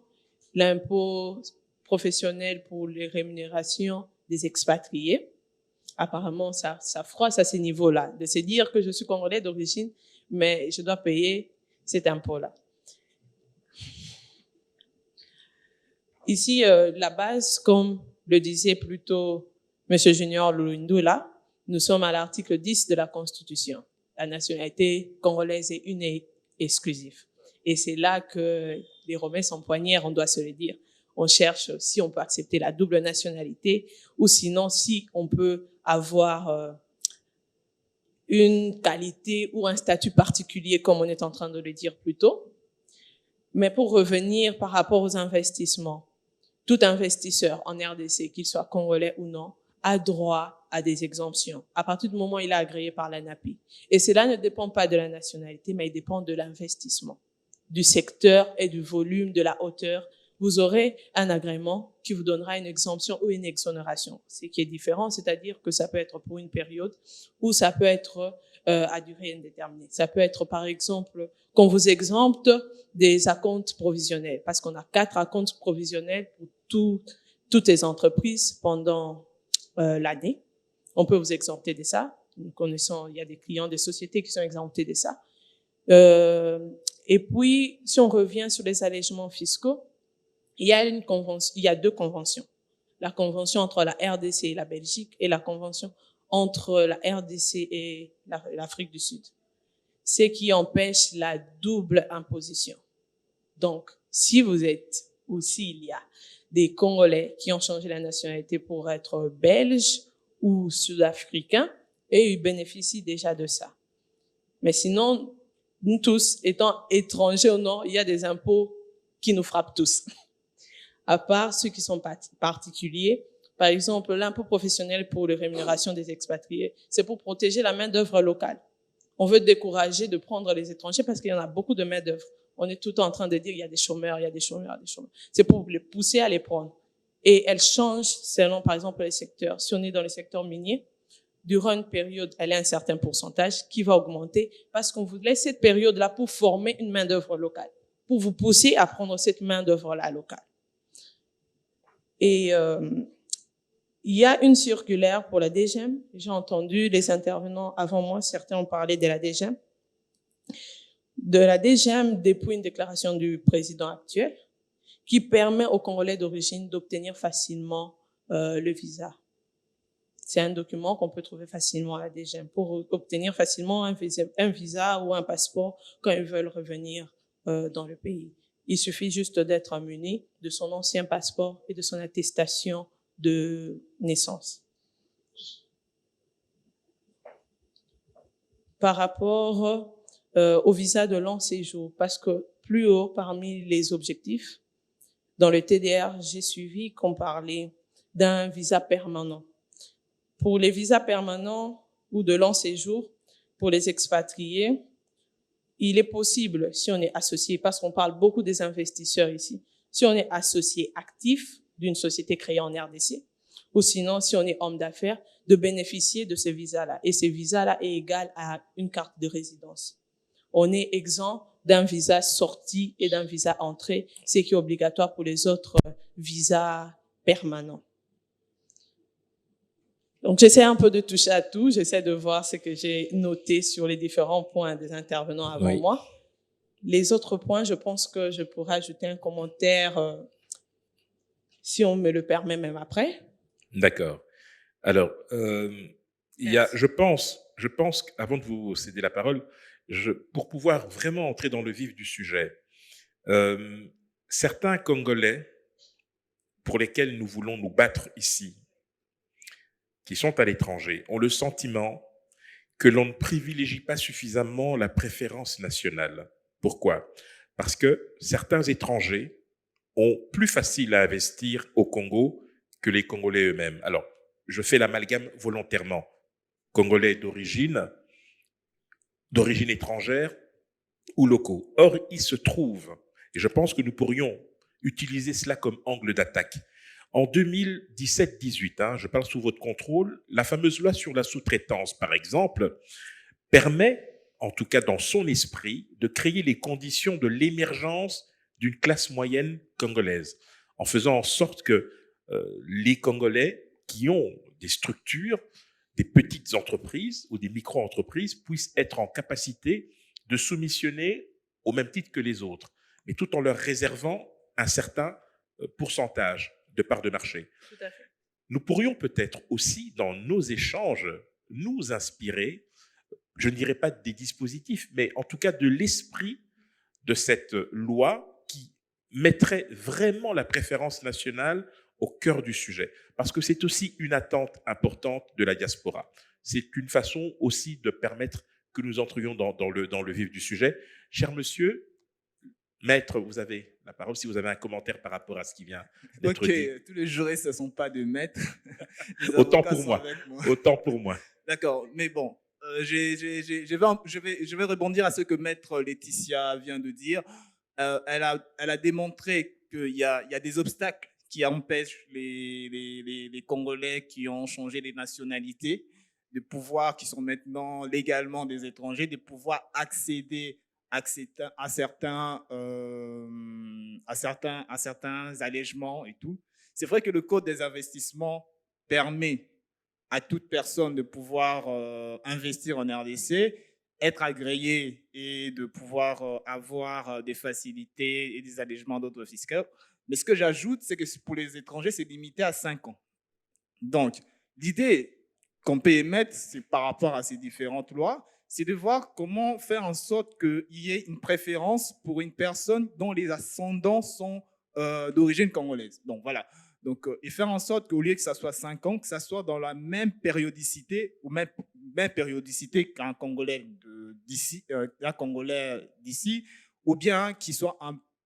l'impôt professionnel pour les rémunérations des expatriés. Apparemment, ça froisse à ces niveaux-là, de se dire que je suis congolais d'origine, mais je dois payer cet impôt-là. Ici, la base, comme le disait plutôt M. Junior Lulundula, nous sommes à l'article 10 de la Constitution. La nationalité congolaise est une et exclusive. Et c'est là que les Romains sont poignards, on doit se le dire. On cherche si on peut accepter la double nationalité ou sinon si on peut avoir une qualité ou un statut particulier comme on est en train de le dire plus tôt. Mais pour revenir par rapport aux investissements, tout investisseur en RDC, qu'il soit congolais ou non, a droit à des exemptions à partir du moment où il est agréé par l'ANAPI. Et cela ne dépend pas de la nationalité, mais il dépend de l'investissement, du secteur et du volume, de la hauteur. Vous aurez un agrément qui vous donnera une exemption ou une exonération. Ce qui est différent, c'est-à-dire que ça peut être pour une période ou ça peut être à durée indéterminée. Ça peut être, par exemple, qu'on vous exempte des acomptes provisionnels, parce qu'on a 4 acomptes provisionnels pour toutes les entreprises pendant l'année. On peut vous exempter de ça. Nous connaissons, il y a des clients des sociétés qui sont exemptés de ça. Et puis, si on revient sur les allègements fiscaux, il y a 2 conventions. La convention entre la RDC et la Belgique et la convention entre la RDC et l'Afrique du Sud. Ce qui empêche la double imposition. Donc, si vous êtes ou s'il y a des Congolais qui ont changé la nationalité pour être belges ou sud-africains, et ils bénéficient déjà de ça. Mais sinon, nous tous, étant étrangers ou non, il y a des impôts qui nous frappent tous. À part ceux qui sont particuliers. Par exemple, l'impôt professionnel pour les rémunérations des expatriés, c'est pour protéger la main-d'œuvre locale. On veut décourager de prendre les étrangers parce qu'il y en a beaucoup de main-d'œuvre. On est tout le temps en train de dire il y a des chômeurs, il y a des chômeurs, il y a des chômeurs. C'est pour les pousser à les prendre. Et elle change selon, par exemple, les secteurs. Si on est dans le secteur minier, durant une période, elle a un certain pourcentage qui va augmenter parce qu'on vous laisse cette période-là pour former une main-d'œuvre locale, pour vous pousser à prendre cette main-d'œuvre-là locale. Et il y a une circulaire pour la DGEM. J'ai entendu les intervenants avant moi, certains ont parlé de la DGEM. De la DGEM depuis une déclaration du président actuel qui permet aux Congolais d'origine d'obtenir facilement le visa. C'est un document qu'on peut trouver facilement à la DGEM pour obtenir facilement un visa ou un passeport quand ils veulent revenir dans le pays. Il suffit juste d'être muni de son ancien passeport et de son attestation de naissance. Par rapport au visa de long séjour, parce que plus haut parmi les objectifs, dans le TDR, j'ai suivi qu'on parlait d'un visa permanent. Pour les visas permanents ou de long séjour, pour les expatriés, il est possible, si on est associé, parce qu'on parle beaucoup des investisseurs ici, si on est associé actif d'une société créée en RDC, ou sinon, si on est homme d'affaires, de bénéficier de ce visa-là. Et ce visa-là est égal à une carte de résidence. On est exempt d'un visa sortie et d'un visa entrée, ce qui est obligatoire pour les autres visas permanents. Donc, j'essaie un peu de toucher à tout. J'essaie de voir ce que j'ai noté sur les différents points des intervenants avant moi. Les autres points, je pense que je pourrais ajouter un commentaire si on me le permet même après. D'accord. Alors, je pense qu'avant de vous céder la parole, pour pouvoir vraiment entrer dans le vif du sujet, certains Congolais pour lesquels nous voulons nous battre ici, qui sont à l'étranger, ont le sentiment que l'on ne privilégie pas suffisamment la préférence nationale. Pourquoi ? Parce que certains étrangers ont plus facile à investir au Congo que les Congolais eux-mêmes. Alors, je fais l'amalgame volontairement. Congolais d'origine étrangère ou locaux. Or, il se trouve, et je pense que nous pourrions utiliser cela comme angle d'attaque. En 2017-18, je parle sous votre contrôle, la fameuse loi sur la sous-traitance, par exemple, permet, en tout cas dans son esprit, de créer les conditions de l'émergence d'une classe moyenne congolaise, en faisant en sorte que les Congolais qui ont des structures, des petites entreprises ou des micro-entreprises puissent être en capacité de soumissionner au même titre que les autres, mais tout en leur réservant un certain pourcentage de parts de marché. Tout à fait. Nous pourrions peut-être aussi, dans nos échanges, nous inspirer, je ne dirais pas des dispositifs, mais en tout cas de l'esprit de cette loi qui mettrait vraiment la préférence nationale au cœur du sujet. Parce que c'est aussi une attente importante de la diaspora. C'est une façon aussi de permettre que nous entrions dans le vif du sujet. Cher monsieur, maître, vous avez la parole si vous avez un commentaire par rapport à ce qui vient d'être dit. Tous les juristes ne sont pas des maîtres. Autant pour moi. Autant pour moi. D'accord, mais bon, je vais rebondir à ce que maître Laetitia vient de dire. Elle a démontré qu'il y a des obstacles qui empêchent les Congolais qui ont changé les nationalités, qui sont maintenant légalement des étrangers, de pouvoir accéder à certains allègements et tout. C'est vrai que le Code des investissements permet à toute personne de pouvoir investir en RDC, être agréé et de pouvoir avoir des facilités et des allègements d'ordre fiscal. Mais ce que j'ajoute, c'est que pour les étrangers, c'est limité à 5 ans. Donc, l'idée qu'on peut émettre, c'est par rapport à ces différentes lois, c'est de voir comment faire en sorte qu'il y ait une préférence pour une personne dont les ascendants sont d'origine congolaise. Donc, voilà. Donc, et faire en sorte qu'au lieu que ça soit 5 ans, que ça soit dans la même périodicité, ou même périodicité qu'un Congolais d'ici, ou bien qu'il soit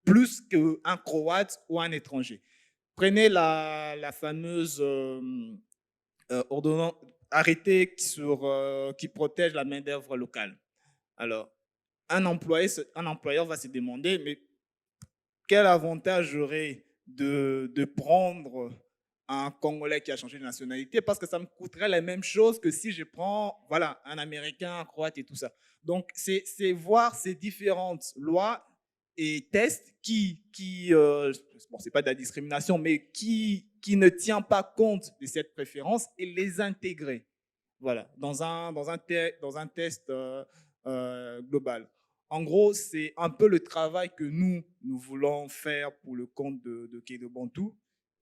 plus qu'un Croate ou un étranger. Prenez la fameuse arrêté qui protège la main-d'œuvre locale. Alors, un employeur va se demander, mais quel avantage j'aurais de prendre un Congolais qui a changé de nationalité, parce que ça me coûterait la même chose que si je prends un Américain, un Croate et tout ça. Donc, c'est voir ces différentes lois et tests bon, c'est pas de la discrimination, mais qui ne tient pas compte de cette préférence et les intégrer, dans un test global. En gros, c'est un peu le travail que nous voulons faire pour le compte de Kaido Bantu,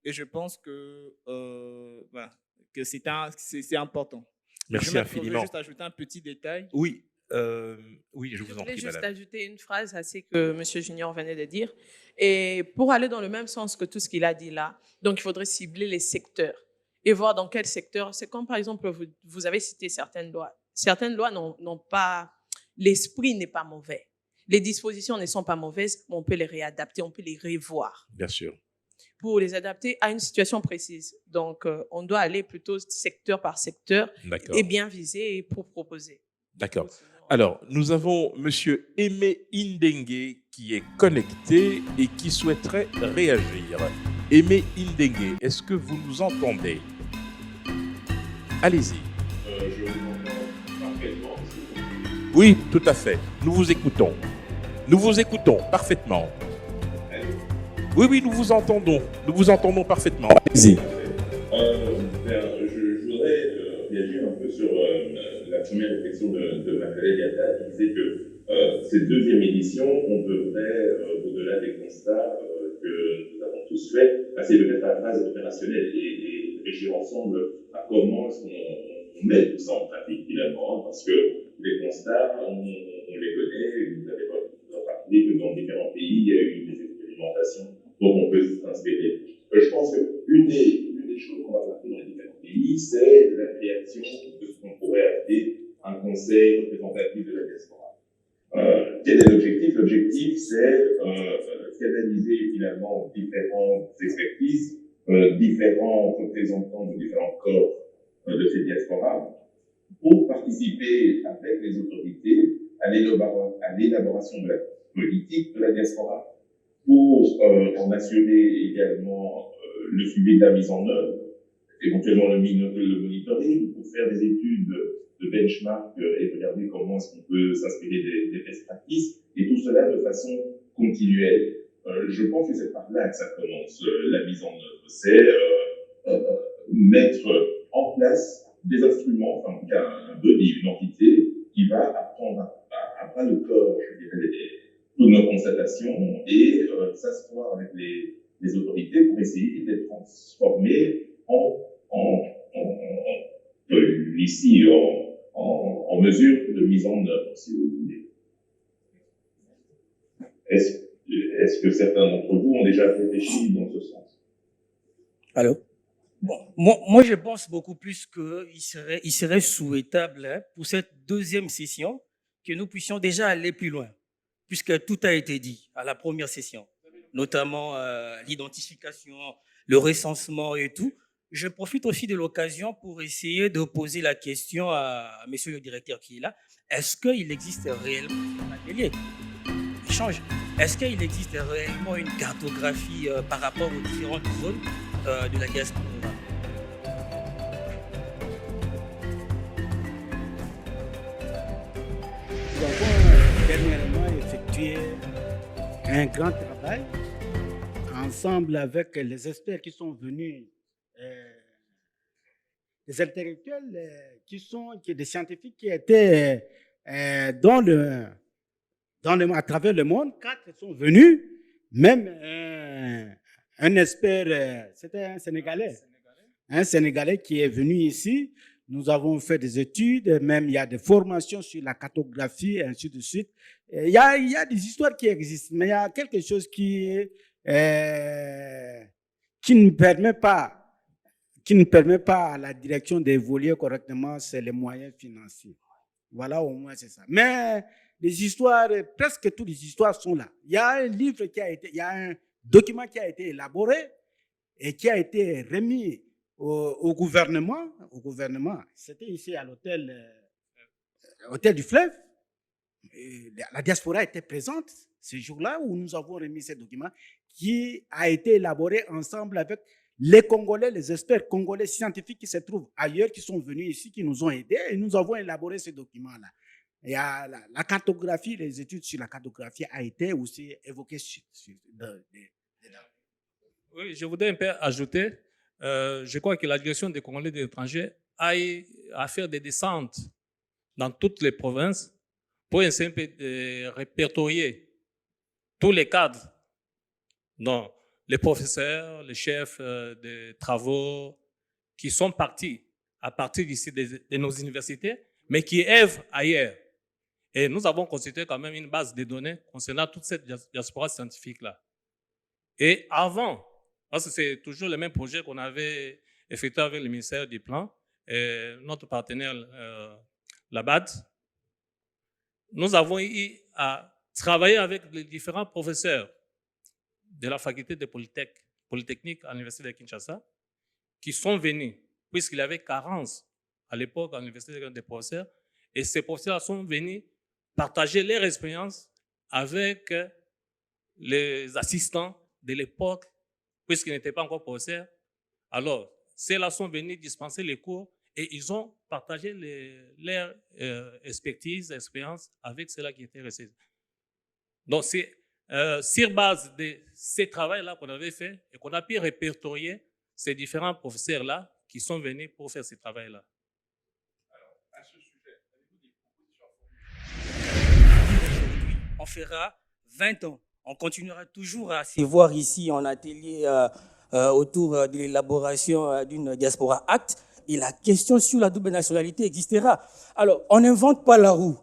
et je pense que c'est important. Merci infiniment. Je vais juste ajouter un petit détail. Oui. Oui, je vous en prie, voulais juste madame. ajouter une phrase à ce que M. Junior venait de dire. Et pour aller dans le même sens que tout ce qu'il a dit là, donc il faudrait cibler les secteurs et voir dans quel secteur. C'est comme par exemple, vous avez cité certaines lois. Certaines lois n'ont pas... L'esprit n'est pas mauvais. Les dispositions ne sont pas mauvaises, mais on peut les réadapter, on peut les revoir. Bien sûr. Pour les adapter à une situation précise. Donc, on doit aller plutôt secteur par secteur et bien viser pour proposer. D'accord. Alors, nous avons M. Aimé Indengue qui est connecté et qui souhaiterait réagir. Aimé Indengue, est-ce que vous nous entendez? Allez-y. Je vous entends parfaitement. Oui, tout à fait. Nous vous écoutons. Nous vous écoutons parfaitement. Oui, nous vous entendons. Nous vous entendons parfaitement. Allez-y. Je voudrais réagir un peu sur la première réflexion de ma collègue Yata, qui disait que cette deuxième édition, on devrait, au-delà des constats, que que nous avons tous fait, c'est peut-être la phase opérationnelle et réfléchir ensemble à comment est-ce qu'on met tout ça en pratique finalement, parce que les constats, on les connaît, vous avez rappelé que dans différents pays, il y a eu des expérimentations dont on peut s'inspirer. Je pense qu'une des choses qu'on va faire dans les différents pays, c'est la création de ce qu'on pourrait appeler un conseil représentatif de la diaspora. Quel est l'objectif? L'objectif, c'est canaliser finalement différentes expertises, différents représentants de différents corps de ces diasporas pour participer avec les autorités à l'élaboration de la politique de la diaspora, pour en assurer également le suivi de la mise en œuvre, éventuellement le monitoring, pour faire des études de benchmark et regarder comment est-ce qu'on peut s'inspirer des best practices, et tout cela de façon continuelle. Je pense que c'est par là que ça commence, la mise en œuvre. C'est mettre en place des instruments, enfin en tout cas un body, une entité, qui va apprendre à bras le corps, je dirais, toutes nos constatations et s'asseoir avec les autorités pour essayer de les transformer ici en mesure de mise en œuvre, si vous voulez. Est-ce que certains d'entre vous ont déjà réfléchi dans ce sens? Allô? Bon, moi, je pense beaucoup plus qu'il serait souhaitable pour cette deuxième session que nous puissions déjà aller plus loin, puisque tout a été dit à la première session, notamment l'identification, le recensement et tout. Je profite aussi de l'occasion pour essayer de poser la question à monsieur le directeur qui est là. Est-ce qu'il existe réellement un atelier échange? Est-ce qu'il existe réellement une cartographie par rapport aux différentes zones de la diaspora? Nous avons dernièrement effectué un grand travail ensemble avec les experts qui sont venus, des intellectuels des scientifiques qui étaient à travers le monde. 4 sont venus, même un expert, c'était un Sénégalais qui est venu ici. Nous avons fait des études, même il y a des formations sur la cartographie, et ainsi de suite. Il y a des histoires qui existent, mais il y a quelque chose qui ne permet pas à la direction d'évoluer correctement, c'est les moyens financiers. Voilà, au moins c'est ça. Mais les histoires, presque toutes les histoires sont là. Il y a un livre il y a un document qui a été élaboré et qui a été remis au gouvernement. C'était ici à l'hôtel du Fleuve. Et la diaspora était présente ce jour-là où nous avons remis ce document qui a été élaboré ensemble avec les Congolais, les experts congolais scientifiques qui se trouvent ailleurs, qui sont venus ici, qui nous ont aidés, et nous avons élaboré ce document-là. Et la cartographie, les études sur la cartographie a été aussi évoquées. Oui, je voudrais un peu ajouter, je crois que la direction des Congolais de l'étranger aille à faire des descentes dans toutes les provinces pour essayer de répertorier tous les cadres, donc les professeurs, les chefs de travaux qui sont partis à partir d'ici de nos universités, mais qui œuvrent ailleurs. Et nous avons constitué quand même une base de données concernant toute cette diaspora scientifique-là. Et avant, parce que c'est toujours le même projet qu'on avait effectué avec le ministère du Plan, et notre partenaire, l'ABAD, nous avons eu à travailler avec les différents professeurs de la faculté de Polytechnique à l'Université de Kinshasa, qui sont venus, puisqu'il y avait carence à l'époque à l'Université des professeurs, et ces professeurs sont venus partager leur expérience avec les assistants de l'époque, puisqu'ils n'étaient pas encore professeurs. Alors, ceux-là sont venus dispenser les cours et ils ont partagé leur expertise, expérience avec ceux-là qui étaient restés. Donc, c'est sur base de ce travail-là qu'on avait fait et qu'on a pu répertorier ces différents professeurs-là qui sont venus pour faire ce travail-là. Alors, à ce sujet, avez-vous des propositions? On fera 20 ans. On continuera toujours à se voir ici en atelier autour de l'élaboration d'une Diaspora Act, et la question sur la double nationalité existera. Alors, on n'invente pas la roue.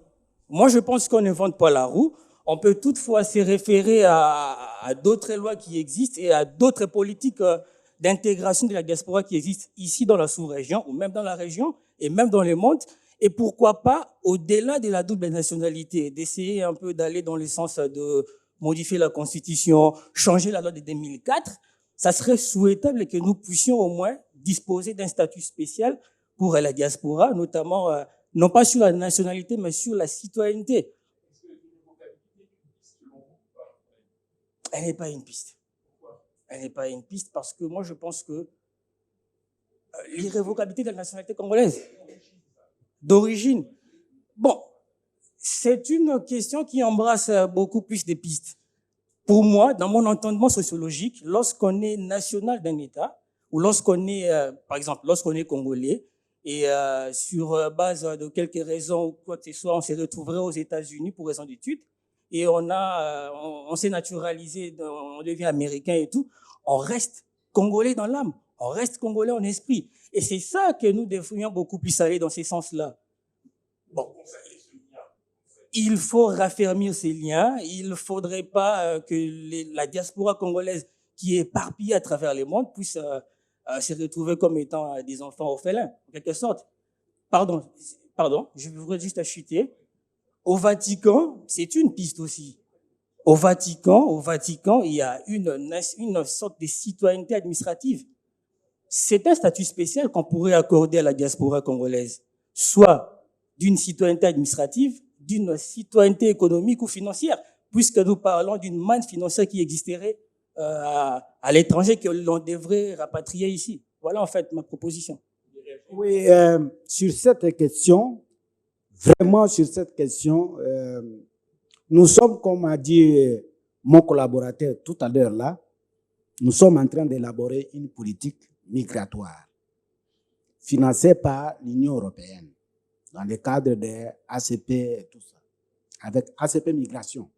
Moi, je pense qu'on n'invente pas la roue. On peut toutefois se référer à d'autres lois qui existent et à d'autres politiques d'intégration de la diaspora qui existent ici dans la sous-région ou même dans la région et même dans le monde. Et pourquoi pas, au-delà de la double nationalité, d'essayer un peu d'aller dans le sens de modifier la Constitution, changer la loi de 2004, ça serait souhaitable que nous puissions au moins disposer d'un statut spécial pour la diaspora, notamment non pas sur la nationalité, mais sur la citoyenneté. Elle n'est pas une piste. Elle n'est pas une piste parce que moi, je pense que l'irrévocabilité de la nationalité congolaise, d'origine, bon, c'est une question qui embrasse beaucoup plus de pistes. Pour moi, dans mon entendement sociologique, lorsqu'on est national d'un État, ou lorsqu'on est, par exemple, lorsqu'on est congolais, et sur base de quelques raisons ou quoi que ce soit, on se retrouverait aux États-Unis pour raison d'études, et on s'est naturalisé, on devient américain et tout, on reste congolais dans l'âme, on reste congolais en esprit. Et c'est ça que nous devrions beaucoup plus aller dans ces sens-là. Bon. Il faut raffermir ces liens. Il ne faudrait pas que la diaspora congolaise qui est éparpillée à travers le monde puisse se retrouver comme étant des enfants orphelins, en quelque sorte. Pardon, je voudrais juste acheter. Au Vatican, c'est une piste aussi. Au Vatican, il y a une sorte de citoyenneté administrative. C'est un statut spécial qu'on pourrait accorder à la diaspora congolaise, soit d'une citoyenneté administrative, d'une citoyenneté économique ou financière, puisque nous parlons d'une manne financière qui existerait à l'étranger que l'on devrait rapatrier ici. Voilà en fait ma proposition. Oui, sur cette question, vraiment sur cette question, nous sommes, comme a dit mon collaborateur tout à l'heure là, nous sommes en train d'élaborer une politique migratoire financée par l'Union européenne dans le cadre des ACP et tout ça, avec ACP Migration.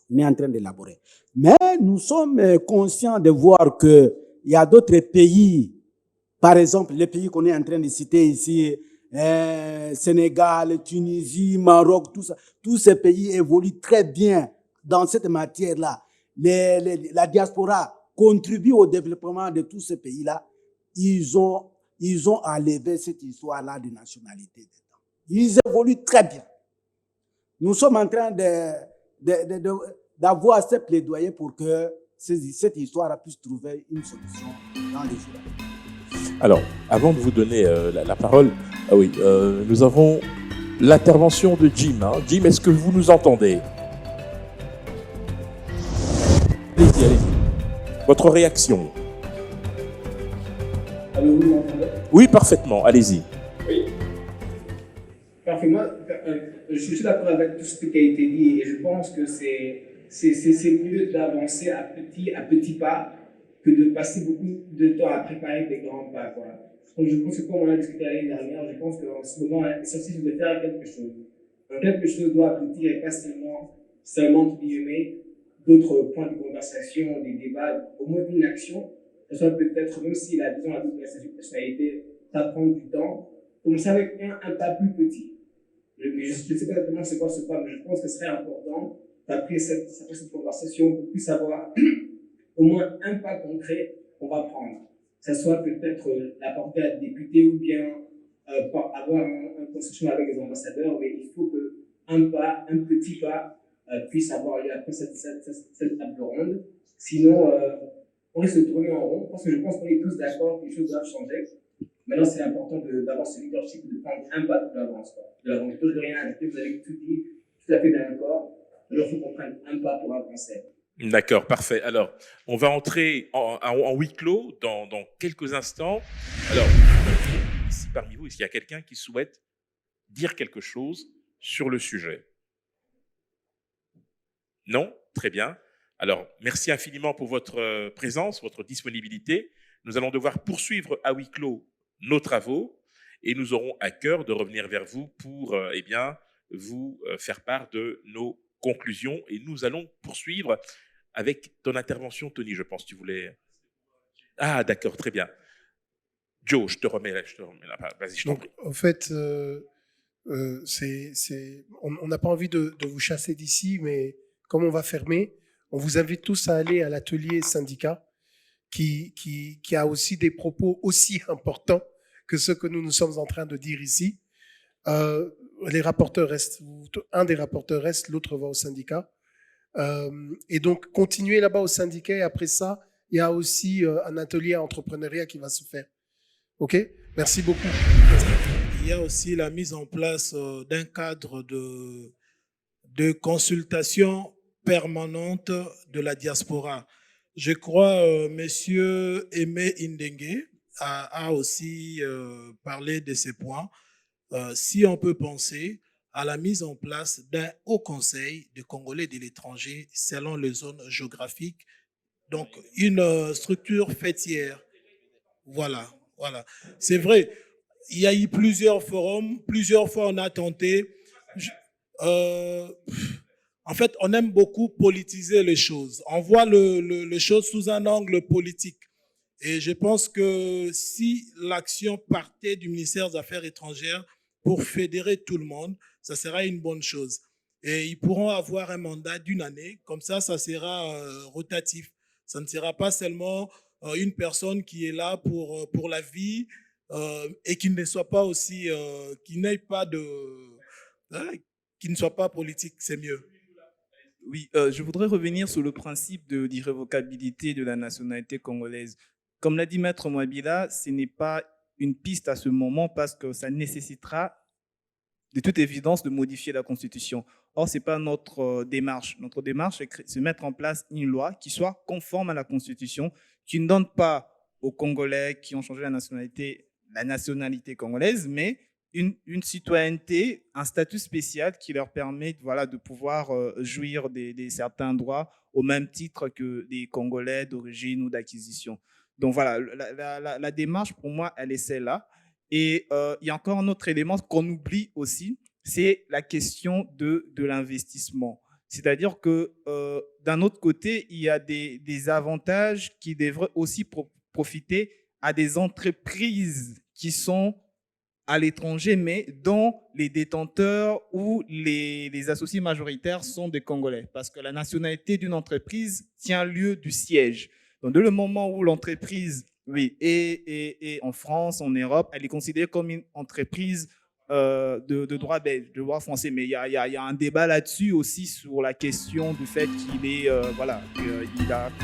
On est en train d'élaborer. Mais nous sommes conscients de voir qu'il y a d'autres pays, par exemple, les pays qu'on est en train de citer ici, Sénégal, Tunisie, Maroc, tout ça, tous ces pays évoluent très bien dans cette matière-là. La diaspora contribue au développement de tous ces pays-là. Ils ont enlevé cette histoire-là de nationalité. Ils évoluent très bien. Nous sommes en train d'avoir ce plaidoyer pour que cette histoire puisse trouver une solution dans les jours. Alors, avant de vous donner la parole, nous avons l'intervention de Jim. Jim, est-ce que vous nous entendez? Allez-y. Votre réaction? Allô, vous m'entendez? Oui, parfaitement. Allez-y. Oui. Parfait. Moi, je suis d'accord avec tout ce qui a été dit et je pense que c'est mieux d'avancer à petits pas que de passer beaucoup de temps à préparer des grands pas, quoi. Donc, je pense que comme on a discuté l'année dernière, je pense qu'en ce moment, c'est aussi de faire quelque chose. Quelque chose doit aboutir et pas seulement d'autres points de conversation, des débats, au moins une action. Ce soit peut-être, même si la double nationalité, ça prend du temps, commencer avec un pas plus petit. Mais je ne sais pas exactement c'est quoi ce pas, mais je pense que ce serait important d'après cette conversation pour puisse avoir au moins un pas concret qu'on va prendre. Que ce soit peut-être l'apporter à des députés ou bien avoir une construction avec les ambassadeurs, mais il faut un petit pas puisse avoir lieu après cette table ronde. Sinon, on risque de tourner en rond, parce que je pense qu'on est tous d'accord que les choses doivent changer. Maintenant, c'est important d'avoir ce leadership, de prendre un pas de l'avance. Je ne peux rien ajouter, vous avez tout dit, tout à fait d'accord. Alors, il faut qu'on prenne un pas pour avancer. D'accord, parfait. Alors, on va entrer en huis clos dans quelques instants. Alors, ici parmi vous, est-ce qu'il y a quelqu'un qui souhaite dire quelque chose sur le sujet? Non? Très bien. Alors, merci infiniment pour votre présence, votre disponibilité. Nous allons devoir poursuivre à huis clos nos travaux et nous aurons à cœur de revenir vers vous pour vous faire part de nos conclusion et nous allons poursuivre avec ton intervention, Tony. Je pense que tu voulais... Ah, d'accord, très bien. Joe, je te remets là. Vas-y, je t'en prie. En fait, on n'a pas envie de vous chasser d'ici, mais comme on va fermer, on vous invite tous à aller à l'atelier syndicat qui a aussi des propos aussi importants que ceux que nous sommes en train de dire ici. Les rapporteurs restent, un des rapporteurs reste, l'autre va au syndicat. Et donc, continuez là-bas au syndicat et après ça, il y a aussi un atelier entrepreneuriat qui va se faire. OK? Merci beaucoup. Il y a aussi la mise en place d'un cadre de consultation permanente de la diaspora. Je crois Monsieur Aimé Indengue a aussi parlé de ces points. Si on peut penser à la mise en place d'un haut conseil de Congolais de l'étranger selon les zones géographiques, donc une structure fêtière. Voilà. C'est vrai, il y a eu plusieurs forums, plusieurs fois on a tenté. En fait, on aime beaucoup politiser les choses. On voit les choses sous un angle politique. Et je pense que si l'action partait du ministère des Affaires étrangères pour fédérer tout le monde, ça sera une bonne chose. Et ils pourront avoir un mandat d'1 année, comme ça sera rotatif. Ça ne sera pas seulement une personne qui est là pour la vie et qui ne soit pas aussi, qui n'ait pas de, qui ne soit pas politique, c'est mieux. Oui, je voudrais revenir sur le principe de l'irrévocabilité de la nationalité congolaise. Comme l'a dit Maître Mwabila, ce n'est pas une piste à ce moment parce que ça nécessitera de toute évidence de modifier la Constitution. Or, ce n'est pas notre démarche. Notre démarche, c'est de mettre en place une loi qui soit conforme à la Constitution, qui ne donne pas aux Congolais qui ont changé la nationalité congolaise, mais une citoyenneté, un statut spécial qui leur permet de pouvoir jouir des certains droits au même titre que des Congolais d'origine ou d'acquisition. Donc voilà, la démarche pour moi, elle est celle-là. Et il y a encore un autre élément qu'on oublie aussi, c'est la question de l'investissement. C'est-à-dire que d'un autre côté, il y a des avantages qui devraient aussi profiter à des entreprises qui sont à l'étranger, mais dont les détenteurs ou les associés majoritaires sont des Congolais. Parce que la nationalité d'une entreprise tient lieu du siège. Donc, dès le moment où l'entreprise est en France, en Europe, elle est considérée comme une entreprise de droit belge, de droit français. Mais il y a un débat là-dessus aussi sur la question du fait qu'il est,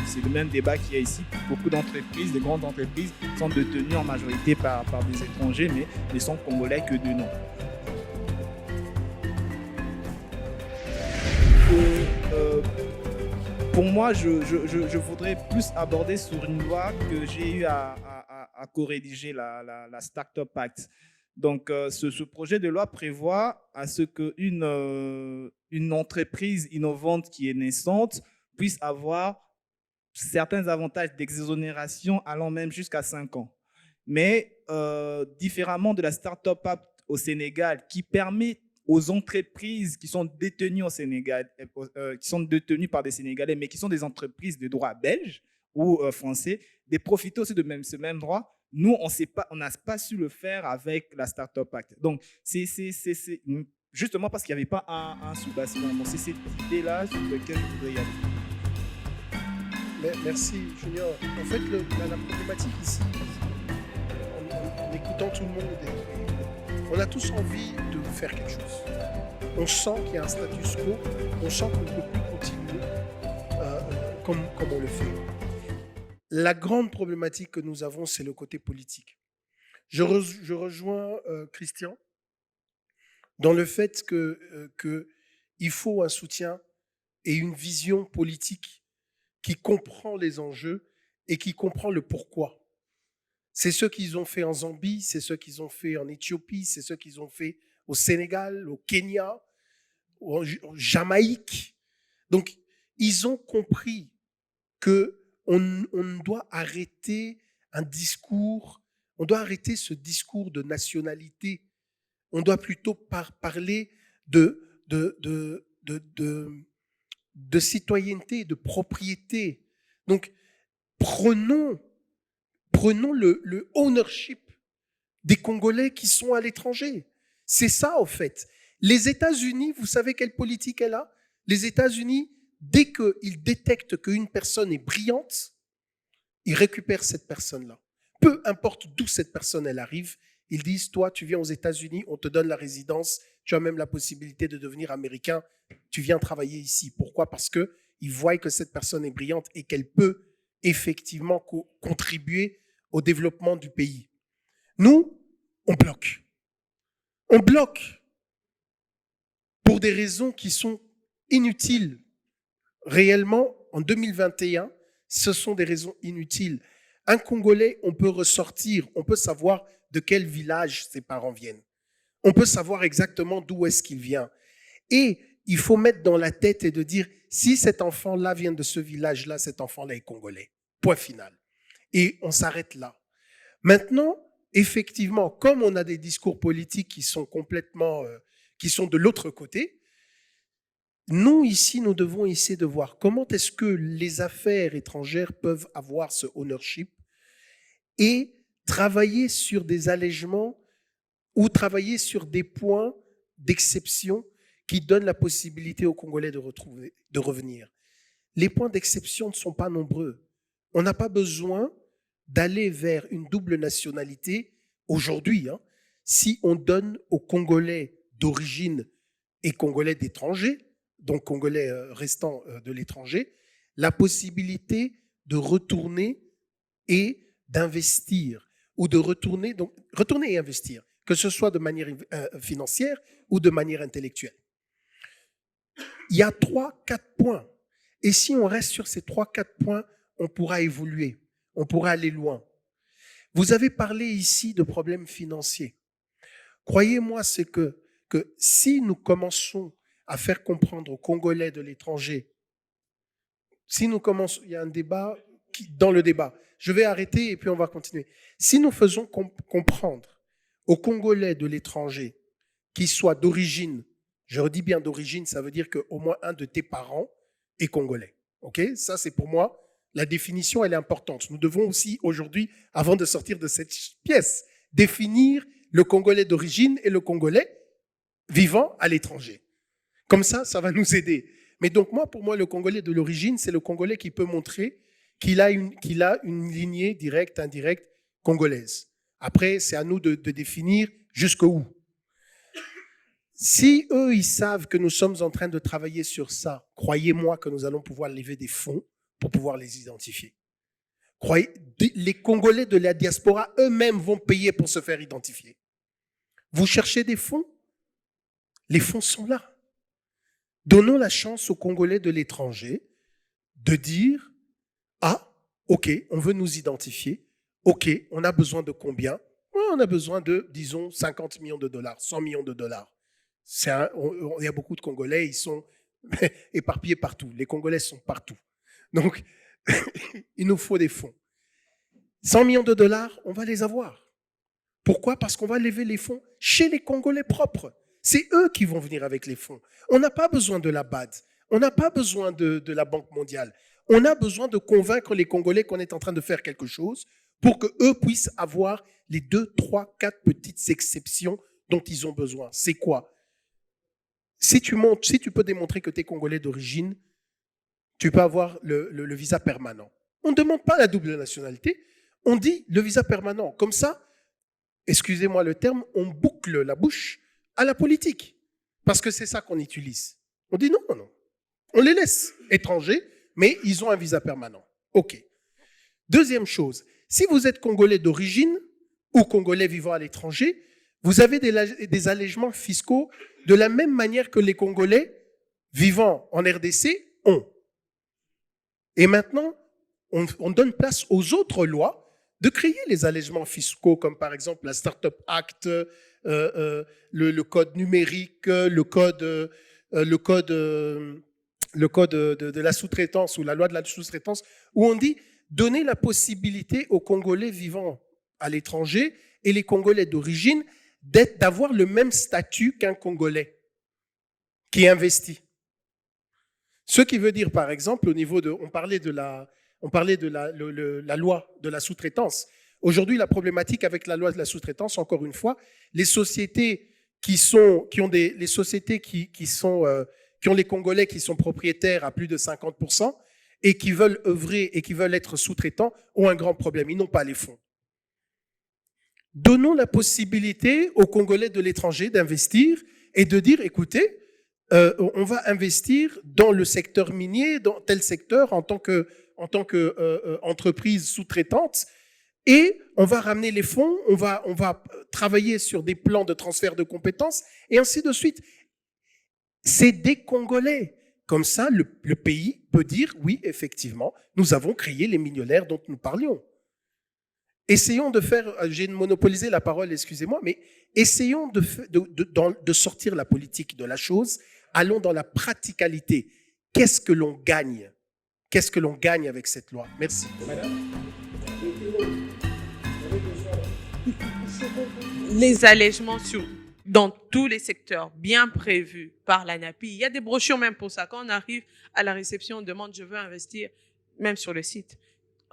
c'est le même débat qu'il y a ici. Beaucoup d'entreprises, des grandes entreprises, sont détenues en majorité par des étrangers, mais ne sont congolais que de nom. Pour moi, je voudrais plus aborder sur une loi que j'ai eu à co-rédiger, la Startup Act. Donc, ce projet de loi prévoit à ce qu'une entreprise innovante qui est naissante puisse avoir certains avantages d'exonération allant même jusqu'à 5 ans. Mais différemment de la Startup Act au Sénégal, qui permet aux entreprises qui sont détenues au Sénégal, qui sont détenues par des Sénégalais, mais qui sont des entreprises de droit belge ou français, de profiter aussi de ce même droit. Nous, on n'a pas su le faire avec la Startup Act. Donc, c'est justement parce qu'il n'y avait pas un sous-bassement. Donc, c'est cette idée-là sur laquelle je voudrais y aller. Merci, Junior. En fait, la problématique ici, en écoutant tout le monde, on a tous envie de faire quelque chose. On sent qu'il y a un status quo, on sent qu'on ne peut plus continuer comme on le fait. La grande problématique que nous avons, c'est le côté politique. Je rejoins Christian dans le fait qu'il faut un soutien et une vision politique qui comprend les enjeux et qui comprend le pourquoi. C'est ce qu'ils ont fait en Zambie, c'est ce qu'ils ont fait en Éthiopie, c'est ce qu'ils ont fait au Sénégal, au Kenya, en Jamaïque. Donc, ils ont compris qu'on doit arrêter un discours, on doit arrêter ce discours de nationalité. On doit plutôt parler de de citoyenneté, de propriété. Donc, prenons le ownership des Congolais qui sont à l'étranger. C'est ça, au fait. Les États-Unis, vous savez quelle politique elle a? Les États-Unis, dès qu'ils détectent qu'une personne est brillante, ils récupèrent cette personne-là. Peu importe d'où cette personne elle arrive, ils disent, toi, tu viens aux États-Unis, on te donne la résidence, tu as même la possibilité de devenir américain, tu viens travailler ici. Pourquoi? Parce qu'ils voient que cette personne est brillante et qu'elle peut effectivement contribuer au développement du pays. Nous, on bloque. On bloque pour des raisons qui sont inutiles. Réellement, en 2021, ce sont des raisons inutiles. Un Congolais, on peut ressortir, on peut savoir de quel village ses parents viennent. On peut savoir exactement d'où est-ce qu'il vient. Et il faut mettre dans la tête et de dire, si cet enfant-là vient de ce village-là, cet enfant-là est congolais. Point final. Et on s'arrête là. Maintenant, effectivement, comme on a des discours politiques qui sont complètement, qui sont de l'autre côté, nous, ici, nous devons essayer de voir comment est-ce que les affaires étrangères peuvent avoir ce ownership et travailler sur des allègements ou travailler sur des points d'exception qui donnent la possibilité aux Congolais de revenir. Les points d'exception ne sont pas nombreux. On n'a pas besoin d'aller vers une double nationalité aujourd'hui, si on donne aux Congolais d'origine et Congolais d'étranger, donc Congolais restants de l'étranger, la possibilité de retourner et d'investir, ou de retourner et investir, que ce soit de manière financière ou de manière intellectuelle. Il y a 3-4 points. Et si on reste sur ces 3-4 points, on pourra évoluer, on pourra aller loin. Vous avez parlé ici de problèmes financiers. Croyez-moi, c'est que si nous commençons à faire comprendre aux Congolais de l'étranger, il y a un débat dans le débat. Je vais arrêter et puis on va continuer. Si nous faisons comprendre aux Congolais de l'étranger, qu'ils soient d'origine, je redis bien d'origine, ça veut dire qu'au moins un de tes parents est congolais. Ok? Ça, c'est pour moi, la définition, elle est importante. Nous devons aussi, aujourd'hui, avant de sortir de cette pièce, définir le Congolais d'origine et le Congolais vivant à l'étranger. Comme ça, ça va nous aider. Mais donc, pour moi, le Congolais de l'origine, c'est le Congolais qui peut montrer qu'il a une lignée directe, indirecte, congolaise. Après, c'est à nous de définir jusqu'où. Si eux, ils savent que nous sommes en train de travailler sur ça, croyez-moi que nous allons pouvoir lever des fonds pour pouvoir les identifier. Les Congolais de la diaspora eux-mêmes vont payer pour se faire identifier. Vous cherchez des fonds? Les fonds sont là. Donnons la chance aux Congolais de l'étranger de dire « Ah, ok, on veut nous identifier. Ok, on a besoin de combien? Ouais, on a besoin de, disons, 50 millions de dollars, 100 millions de dollars. » Il y a beaucoup de Congolais, ils sont éparpillés partout. Les Congolais sont partout. Donc, il nous faut des fonds. 100 millions de dollars, on va les avoir. Pourquoi? Parce qu'on va lever les fonds chez les Congolais propres. C'est eux qui vont venir avec les fonds. On n'a pas besoin de la BAD. On n'a pas besoin de la Banque mondiale. On a besoin de convaincre les Congolais qu'on est en train de faire quelque chose pour qu'eux puissent avoir les 2, 3, 4 petites exceptions dont ils ont besoin. C'est quoi? Si tu peux démontrer que tu es Congolais d'origine, tu peux avoir le visa permanent. On ne demande pas la double nationalité, on dit le visa permanent. Comme ça, excusez-moi le terme, on boucle la bouche à la politique. Parce que c'est ça qu'on utilise. On dit non. On les laisse étrangers, mais ils ont un visa permanent. OK. Deuxième chose, si vous êtes Congolais d'origine ou Congolais vivant à l'étranger, vous avez des allègements fiscaux de la même manière que les Congolais vivant en RDC ont. Et maintenant, on donne place aux autres lois de créer les allègements fiscaux, comme par exemple la Startup Act, le code numérique, le code de la sous-traitance ou la loi de la sous-traitance, où on dit donner la possibilité aux Congolais vivant à l'étranger et les Congolais d'origine d'avoir le même statut qu'un Congolais qui investit. Ce qui veut dire, par exemple, au niveau de, on parlait de la loi de la sous-traitance. Aujourd'hui, la problématique avec la loi de la sous-traitance, encore une fois, les sociétés qui ont les Congolais qui sont propriétaires à plus de 50% et qui veulent œuvrer et qui veulent être sous-traitants ont un grand problème. Ils n'ont pas les fonds. Donnons la possibilité aux Congolais de l'étranger d'investir et de dire, écoutez, on va investir dans le secteur minier, dans tel secteur en tant qu'entreprise sous-traitante, et on va ramener les fonds, on va travailler sur des plans de transfert de compétences, et ainsi de suite. C'est des Congolais. Comme ça, le pays peut dire, oui, effectivement, nous avons créé les millionnaires dont nous parlions. Essayons de faire, j'ai monopolisé la parole, excusez-moi, mais essayons de sortir la politique de la chose, allons dans la praticalité. Qu'est-ce que l'on gagne? Qu'est-ce que l'on gagne avec cette loi? Merci. Madame. Les allègements dans tous les secteurs bien prévus par l'ANAPI. Il y a des brochures même pour ça. Quand on arrive à la réception, on demande « je veux investir », même sur le site,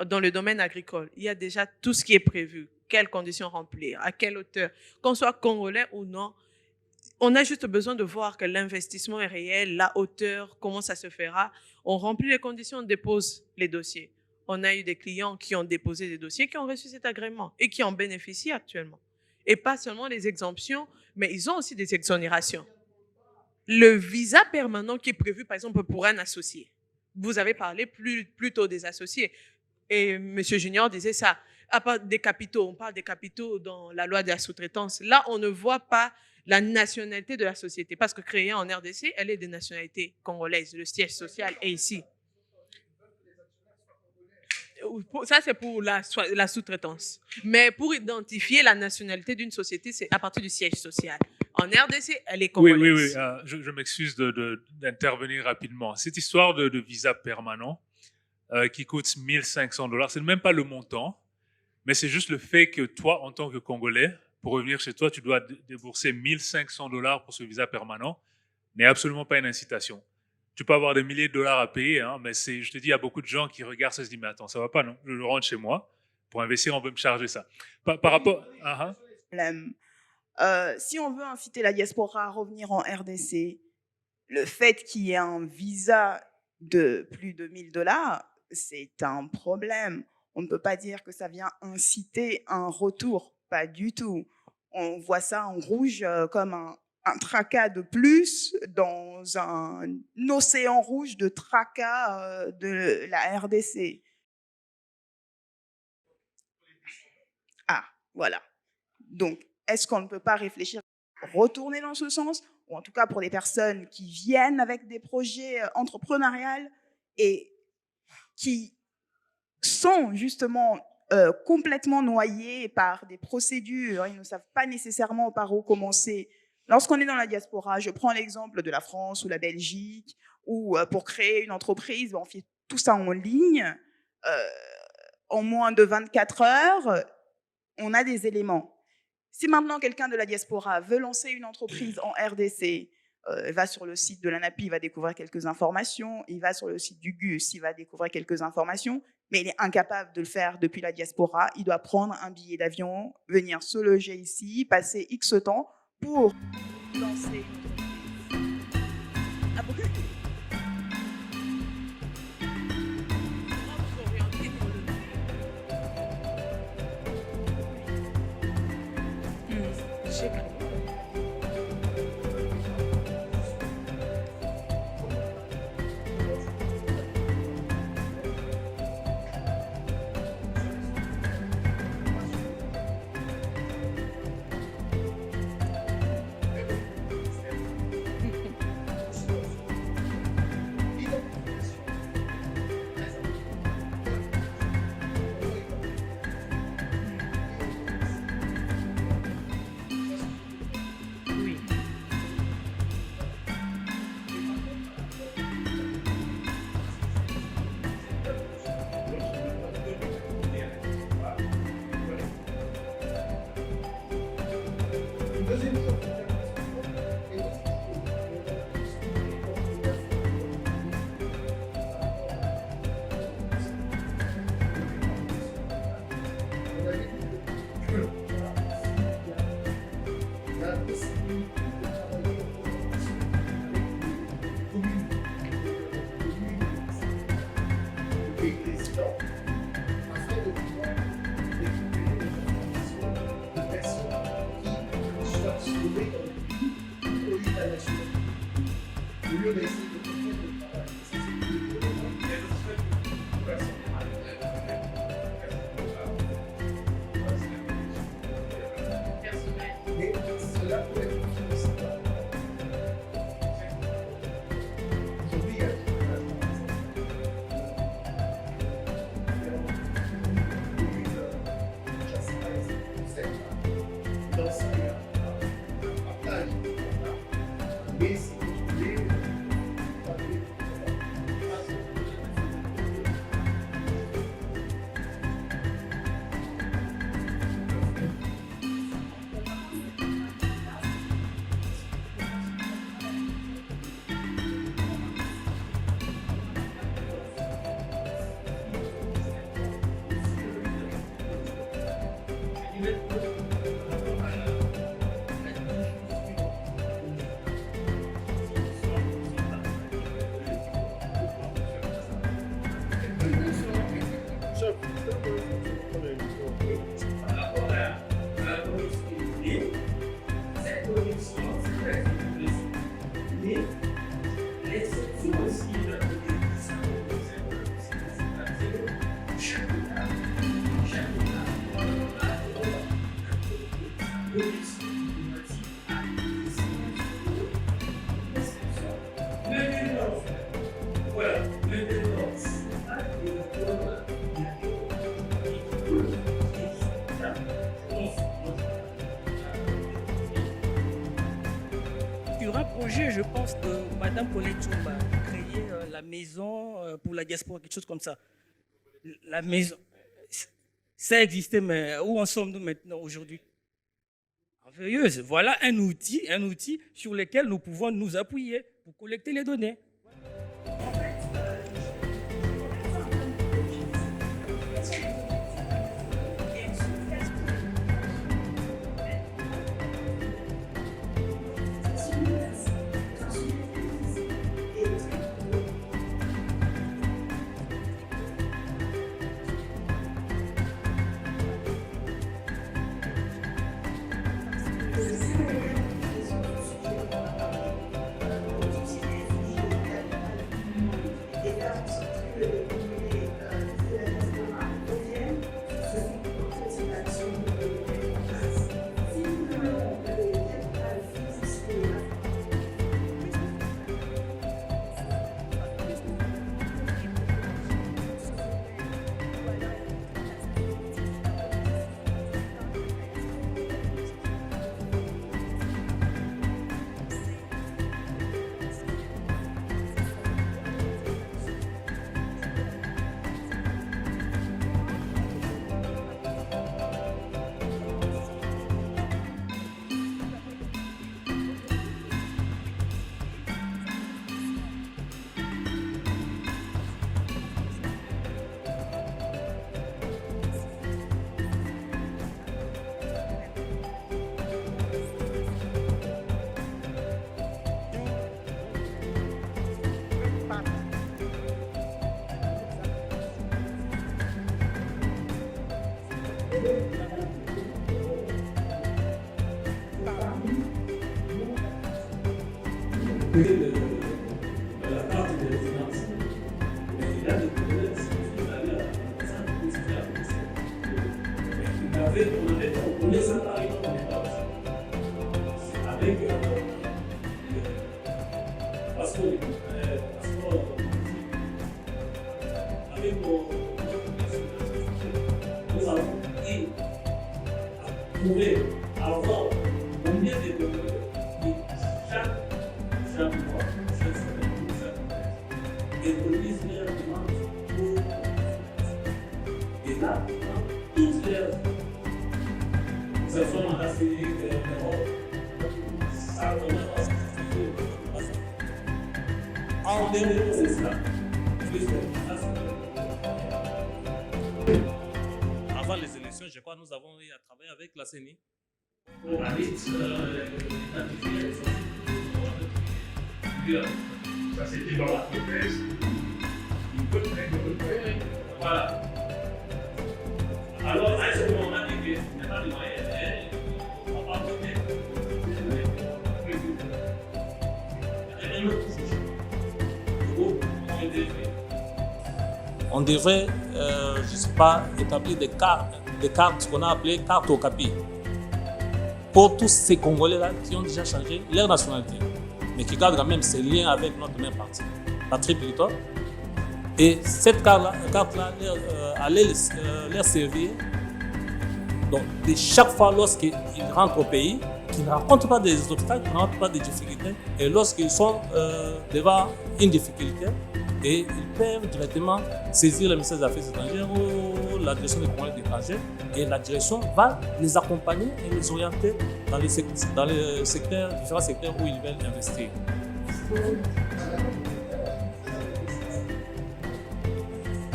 dans le domaine agricole. Il y a déjà tout ce qui est prévu. Quelles conditions remplir, à quelle hauteur. Qu'on soit congolais ou non, on a juste besoin de voir que l'investissement est réel, la hauteur, comment ça se fera. On remplit les conditions, on dépose les dossiers. On a eu des clients qui ont déposé des dossiers, qui ont reçu cet agrément et qui en bénéficient actuellement. Et pas seulement les exemptions, mais ils ont aussi des exonérations. Le visa permanent qui est prévu, par exemple, pour un associé. Vous avez parlé plutôt des associés. Et M. Junior disait ça. À part des capitaux, on parle des capitaux dans la loi de la sous-traitance. Là, on ne voit pas la nationalité de la société. Parce que créée en RDC, elle est de nationalité congolaise. Le siège social est ici. Ça, c'est pour la sous-traitance. Mais pour identifier la nationalité d'une société, c'est à partir du siège social. En RDC, elle est congolaise. Oui. Je m'excuse d'intervenir rapidement. Cette histoire de visa permanent qui coûte $1 500, ce n'est même pas le montant, mais c'est juste le fait que toi, en tant que Congolais, pour revenir chez toi, tu dois débourser $1 500 pour ce visa permanent, n'est absolument pas une incitation. Tu peux avoir des milliers de dollars à payer, hein, mais je te dis, il y a beaucoup de gens qui regardent ça et se disent, mais attends, ça va pas, non? Je rentre chez moi. Pour investir, on veut me charger ça. Par rapport... Si on veut inciter la diaspora à revenir en RDC, le fait qu'il y ait un visa de plus de $1000, c'est un problème. On ne peut pas dire que ça vient inciter un retour, pas du tout. On voit ça en rouge comme un tracas de plus dans un océan rouge de tracas de la RDC. Ah, voilà. Donc, est-ce qu'on ne peut pas réfléchir à retourner dans ce sens, ou en tout cas pour des personnes qui viennent avec des projets entrepreneuriaux et qui sont justement complètement noyés par des procédures, ils ne savent pas nécessairement par où commencer. Lorsqu'on est dans la diaspora, je prends l'exemple de la France ou la Belgique, où pour créer une entreprise, on fait tout ça en ligne. En moins de 24 heures, on a des éléments. Si maintenant quelqu'un de la diaspora veut lancer une entreprise en RDC, il va sur le site de l'ANAPI, il va découvrir quelques informations, il va sur le site du GUS, il va découvrir quelques informations, mais il est incapable de le faire depuis la diaspora. Il doit prendre un billet d'avion, venir se loger ici, passer X temps pour lancer une entreprise. Sur un projet, je pense, de Madame Paulette Choumba, créer la maison pour la diaspora, quelque chose comme ça. La maison, ça existait, mais où en sommes-nous maintenant aujourd'hui? Merveilleuse. Voilà un outil sur lequel nous pouvons nous appuyer pour collecter les données. La partie des finances, il a des problèmes, on avait ça par exemple en État aussi. Avec passeport, avec nous avons pu trouver avoir combien de dollars chaque mois, chaque semaine, chaque mois, et produisent leurs demandes pour et là, dans toutes leurs que ce soit en Afrique, en Europe, ça commence à se faire. En dehors de cela, avant les élections, je crois que nous avons eu à travailler avec la CENI. Pour aller identifier ça c'était dans la prothèse. Une bonne règle. Voilà. Alors, à ce moment, on a dit qu'il n'y a pas de moyens. On va pas voter. Il y a une autre position. on devrait, je ne sais pas, établir des cartes, ce qu'on a appelé cartes au capi, pour tous ces Congolais-là qui ont déjà changé leur nationalité, mais qui gardent quand même ces liens avec notre même parti, Patrie Plutôt. Et cette carte-là allait leur servir. Donc, chaque fois lorsqu'ils rentrent au pays, qu'ils ne rencontrent pas des obstacles, qu'ils ne rencontrent pas des difficultés, et lorsqu'ils sont devant une difficulté, et ils peuvent directement saisir le ministère des Affaires étrangères ou la direction des Congolais d'étrangers, et la direction va les accompagner et les orienter dans les différents secteurs où ils veulent investir.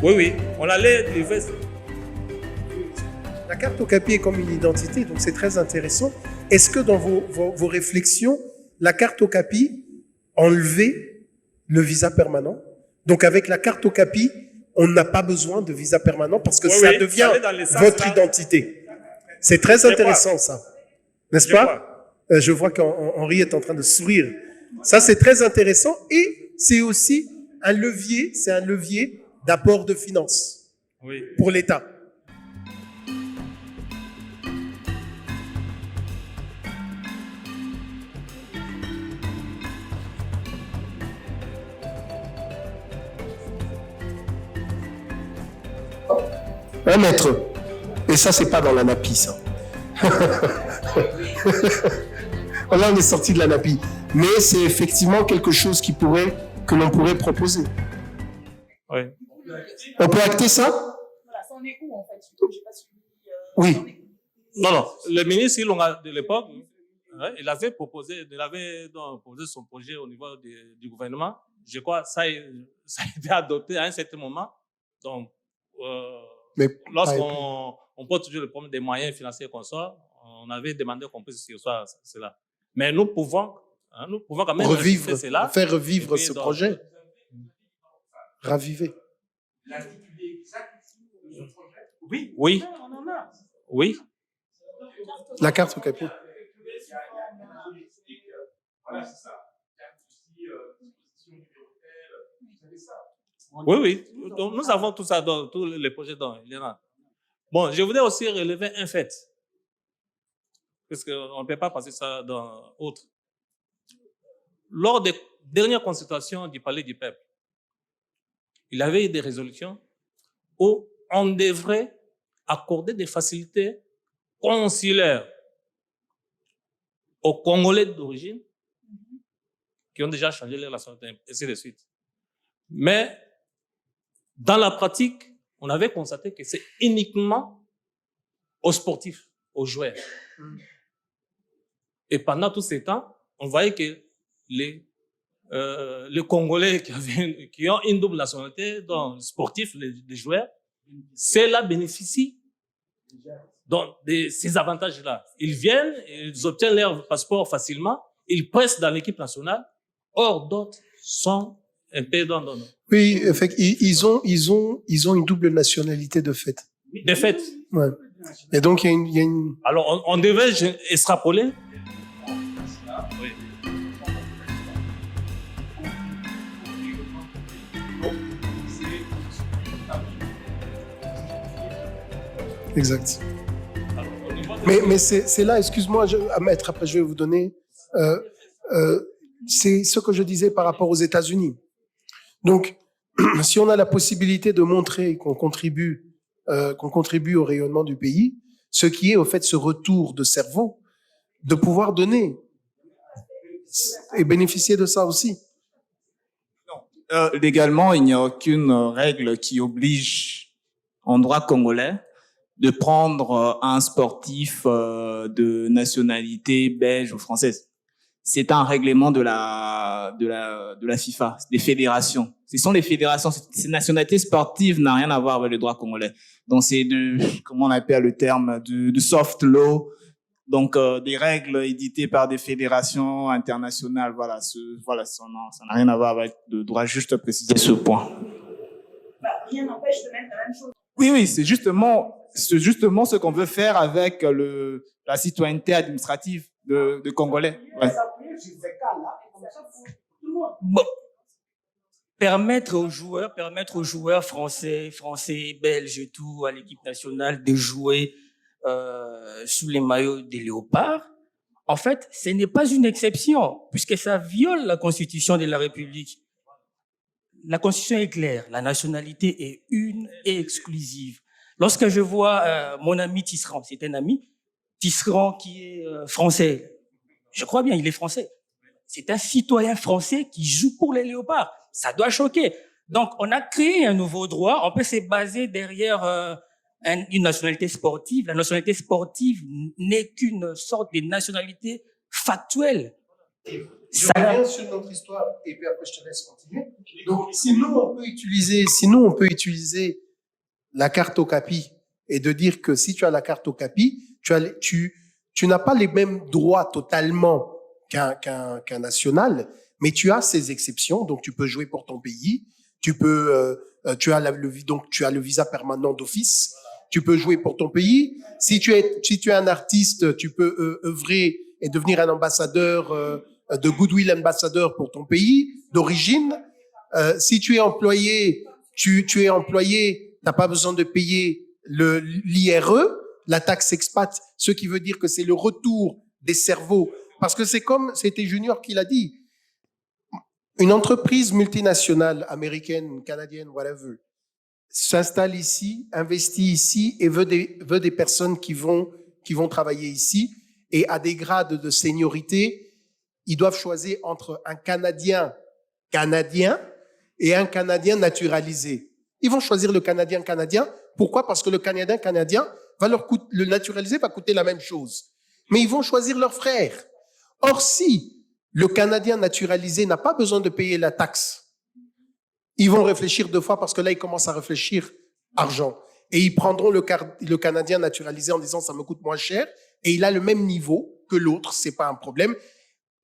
Oui, on allait livrer. La carte Okapi est comme une identité, donc c'est très intéressant. Est-ce que dans vos réflexions, la carte Okapi enlevait le visa permanent? Donc avec la carte Okapi, on n'a pas besoin de visa permanent parce que ça devient votre identité. C'est très intéressant ça, n'est-ce pas? Je vois qu'Henri est en train de sourire. Ça c'est très intéressant et c'est aussi un levier, d'apport de finances pour l'État. Un mètre. Et ça, c'est pas dans la NAPI, ça. Là, on est sorti de la NAPI. Mais c'est effectivement quelque chose que l'on pourrait proposer. Oui. On peut acter ça? Voilà, ça en est où en fait? J'ai pas suivi, oui. Non. Le ministre Ilunga de l'époque, il avait proposé son projet au niveau du gouvernement. Je crois que ça a été adopté à un certain moment. Donc, lorsqu'on pose toujours le problème des moyens financiers qu'on sort, on avait demandé qu'on puisse sur cela. Mais nous pouvons quand même faire revivre ce projet. Raviver. L'intitulé exact de ce projet? Oui. On en a. Oui. La carte au capot. Voilà, c'est ça. Oui. Donc, nous avons tout ça dans tous les projets dont il y en a. Bon, je voudrais aussi relever un fait. Parce qu'on ne peut pas passer ça dans autre. Lors des dernières consultations du Palais du Peuple, il y avait eu des résolutions où on devrait accorder des facilités consulaires aux Congolais d'origine qui ont déjà changé leur nationalité, et ainsi de suite. Mais dans la pratique, on avait constaté que c'est uniquement aux sportifs, aux joueurs. Et pendant tous ces temps, on voyait que les Congolais qui ont une double nationalité, donc sportifs, les joueurs, ceux-là bénéficient donc, de ces avantages-là. Ils viennent, ils obtiennent leur passeport facilement, ils pressent dans l'équipe nationale, or d'autres sont un peu dans. Oui, effectivement, ils ont une double nationalité de fait. De fait. Ouais. Et donc, il y a une... Alors, on devait extrapoler. Oui. Exact. Mais c'est là, excuse-moi, maître, après je vais vous donner, c'est ce que je disais par rapport aux États-Unis. Donc, si on a la possibilité de montrer qu'on contribue au rayonnement du pays, ce qui est au fait ce retour de cerveau, de pouvoir donner et bénéficier de ça aussi. Légalement, il n'y a aucune règle qui oblige en droit congolais de prendre un sportif de nationalité belge ou française. C'est un règlement de la FIFA, des fédérations. Ce sont les fédérations. Ces nationalités sportives n'ont rien à voir avec le droit congolais. Donc c'est comment on appelle le terme, de soft law. Donc des règles éditées par des fédérations internationales. Voilà, ça n'a rien à voir avec le droit. Juste préciser ce point. Rien n'empêche de mettre la même chose. Oui, c'est justement ce qu'on veut faire avec la citoyenneté administrative de Congolais. Ouais. Bon. permettre aux joueurs français, belges et tout, à l'équipe nationale de jouer sous les maillots des Léopards, en fait, ce n'est pas une exception, puisque ça viole la Constitution de la République. La Constitution est claire, la nationalité est une et exclusive. Lorsque je vois mon ami Tisserand, c'est un ami, Tisserand qui est français, je crois bien, il est français. C'est un citoyen français qui joue pour les Léopards. Ça doit choquer. Donc, on a créé un nouveau droit. On peut se baser derrière une nationalité sportive. La nationalité sportive n'est qu'une sorte de nationalité factuelle. Je reviens sur notre histoire et puis après je te laisse continuer. Donc, sinon on peut utiliser la cartographie et de dire que si tu as la cartographie, tu n'as pas les mêmes droits totalement qu'un national, mais tu as ces exceptions. Donc, tu peux jouer pour ton pays. Tu as le visa permanent d'office. Tu peux jouer pour ton pays. Si tu es un artiste, tu peux œuvrer et devenir un ambassadeur, de goodwill ambassadeur pour ton pays d'origine. Si tu es employé, t'as pas besoin de payer l'IRE, la taxe expat, ce qui veut dire que c'est le retour des cerveaux. Parce que c'était Junior qui l'a dit. Une entreprise multinationale, américaine, canadienne, whatever, s'installe ici, investit ici et veut des personnes qui vont travailler ici. Et à des grades de seniorité, ils doivent choisir entre un Canadien et un Canadien naturalisé. Ils vont choisir le Canadien. Pourquoi? Parce que le Canadien le naturalisé va coûter la même chose. Mais ils vont choisir leur frère. Or, si le Canadien naturalisé n'a pas besoin de payer la taxe, ils vont réfléchir 2 fois parce que là, ils commencent à réfléchir argent. Et ils prendront le Canadien naturalisé en disant ça me coûte moins cher et il a le même niveau que l'autre, c'est pas un problème.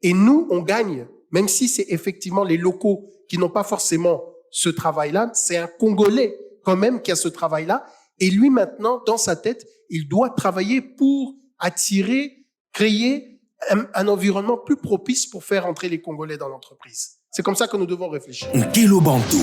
Et nous, on gagne, même si c'est effectivement les locaux qui n'ont pas forcément ce travail-là, c'est un Congolais quand même qui a ce travail-là. Et lui, maintenant, dans sa tête, il doit travailler pour créer un environnement plus propice pour faire entrer les Congolais dans l'entreprise. C'est comme ça que nous devons réfléchir. Nkelo Bantu.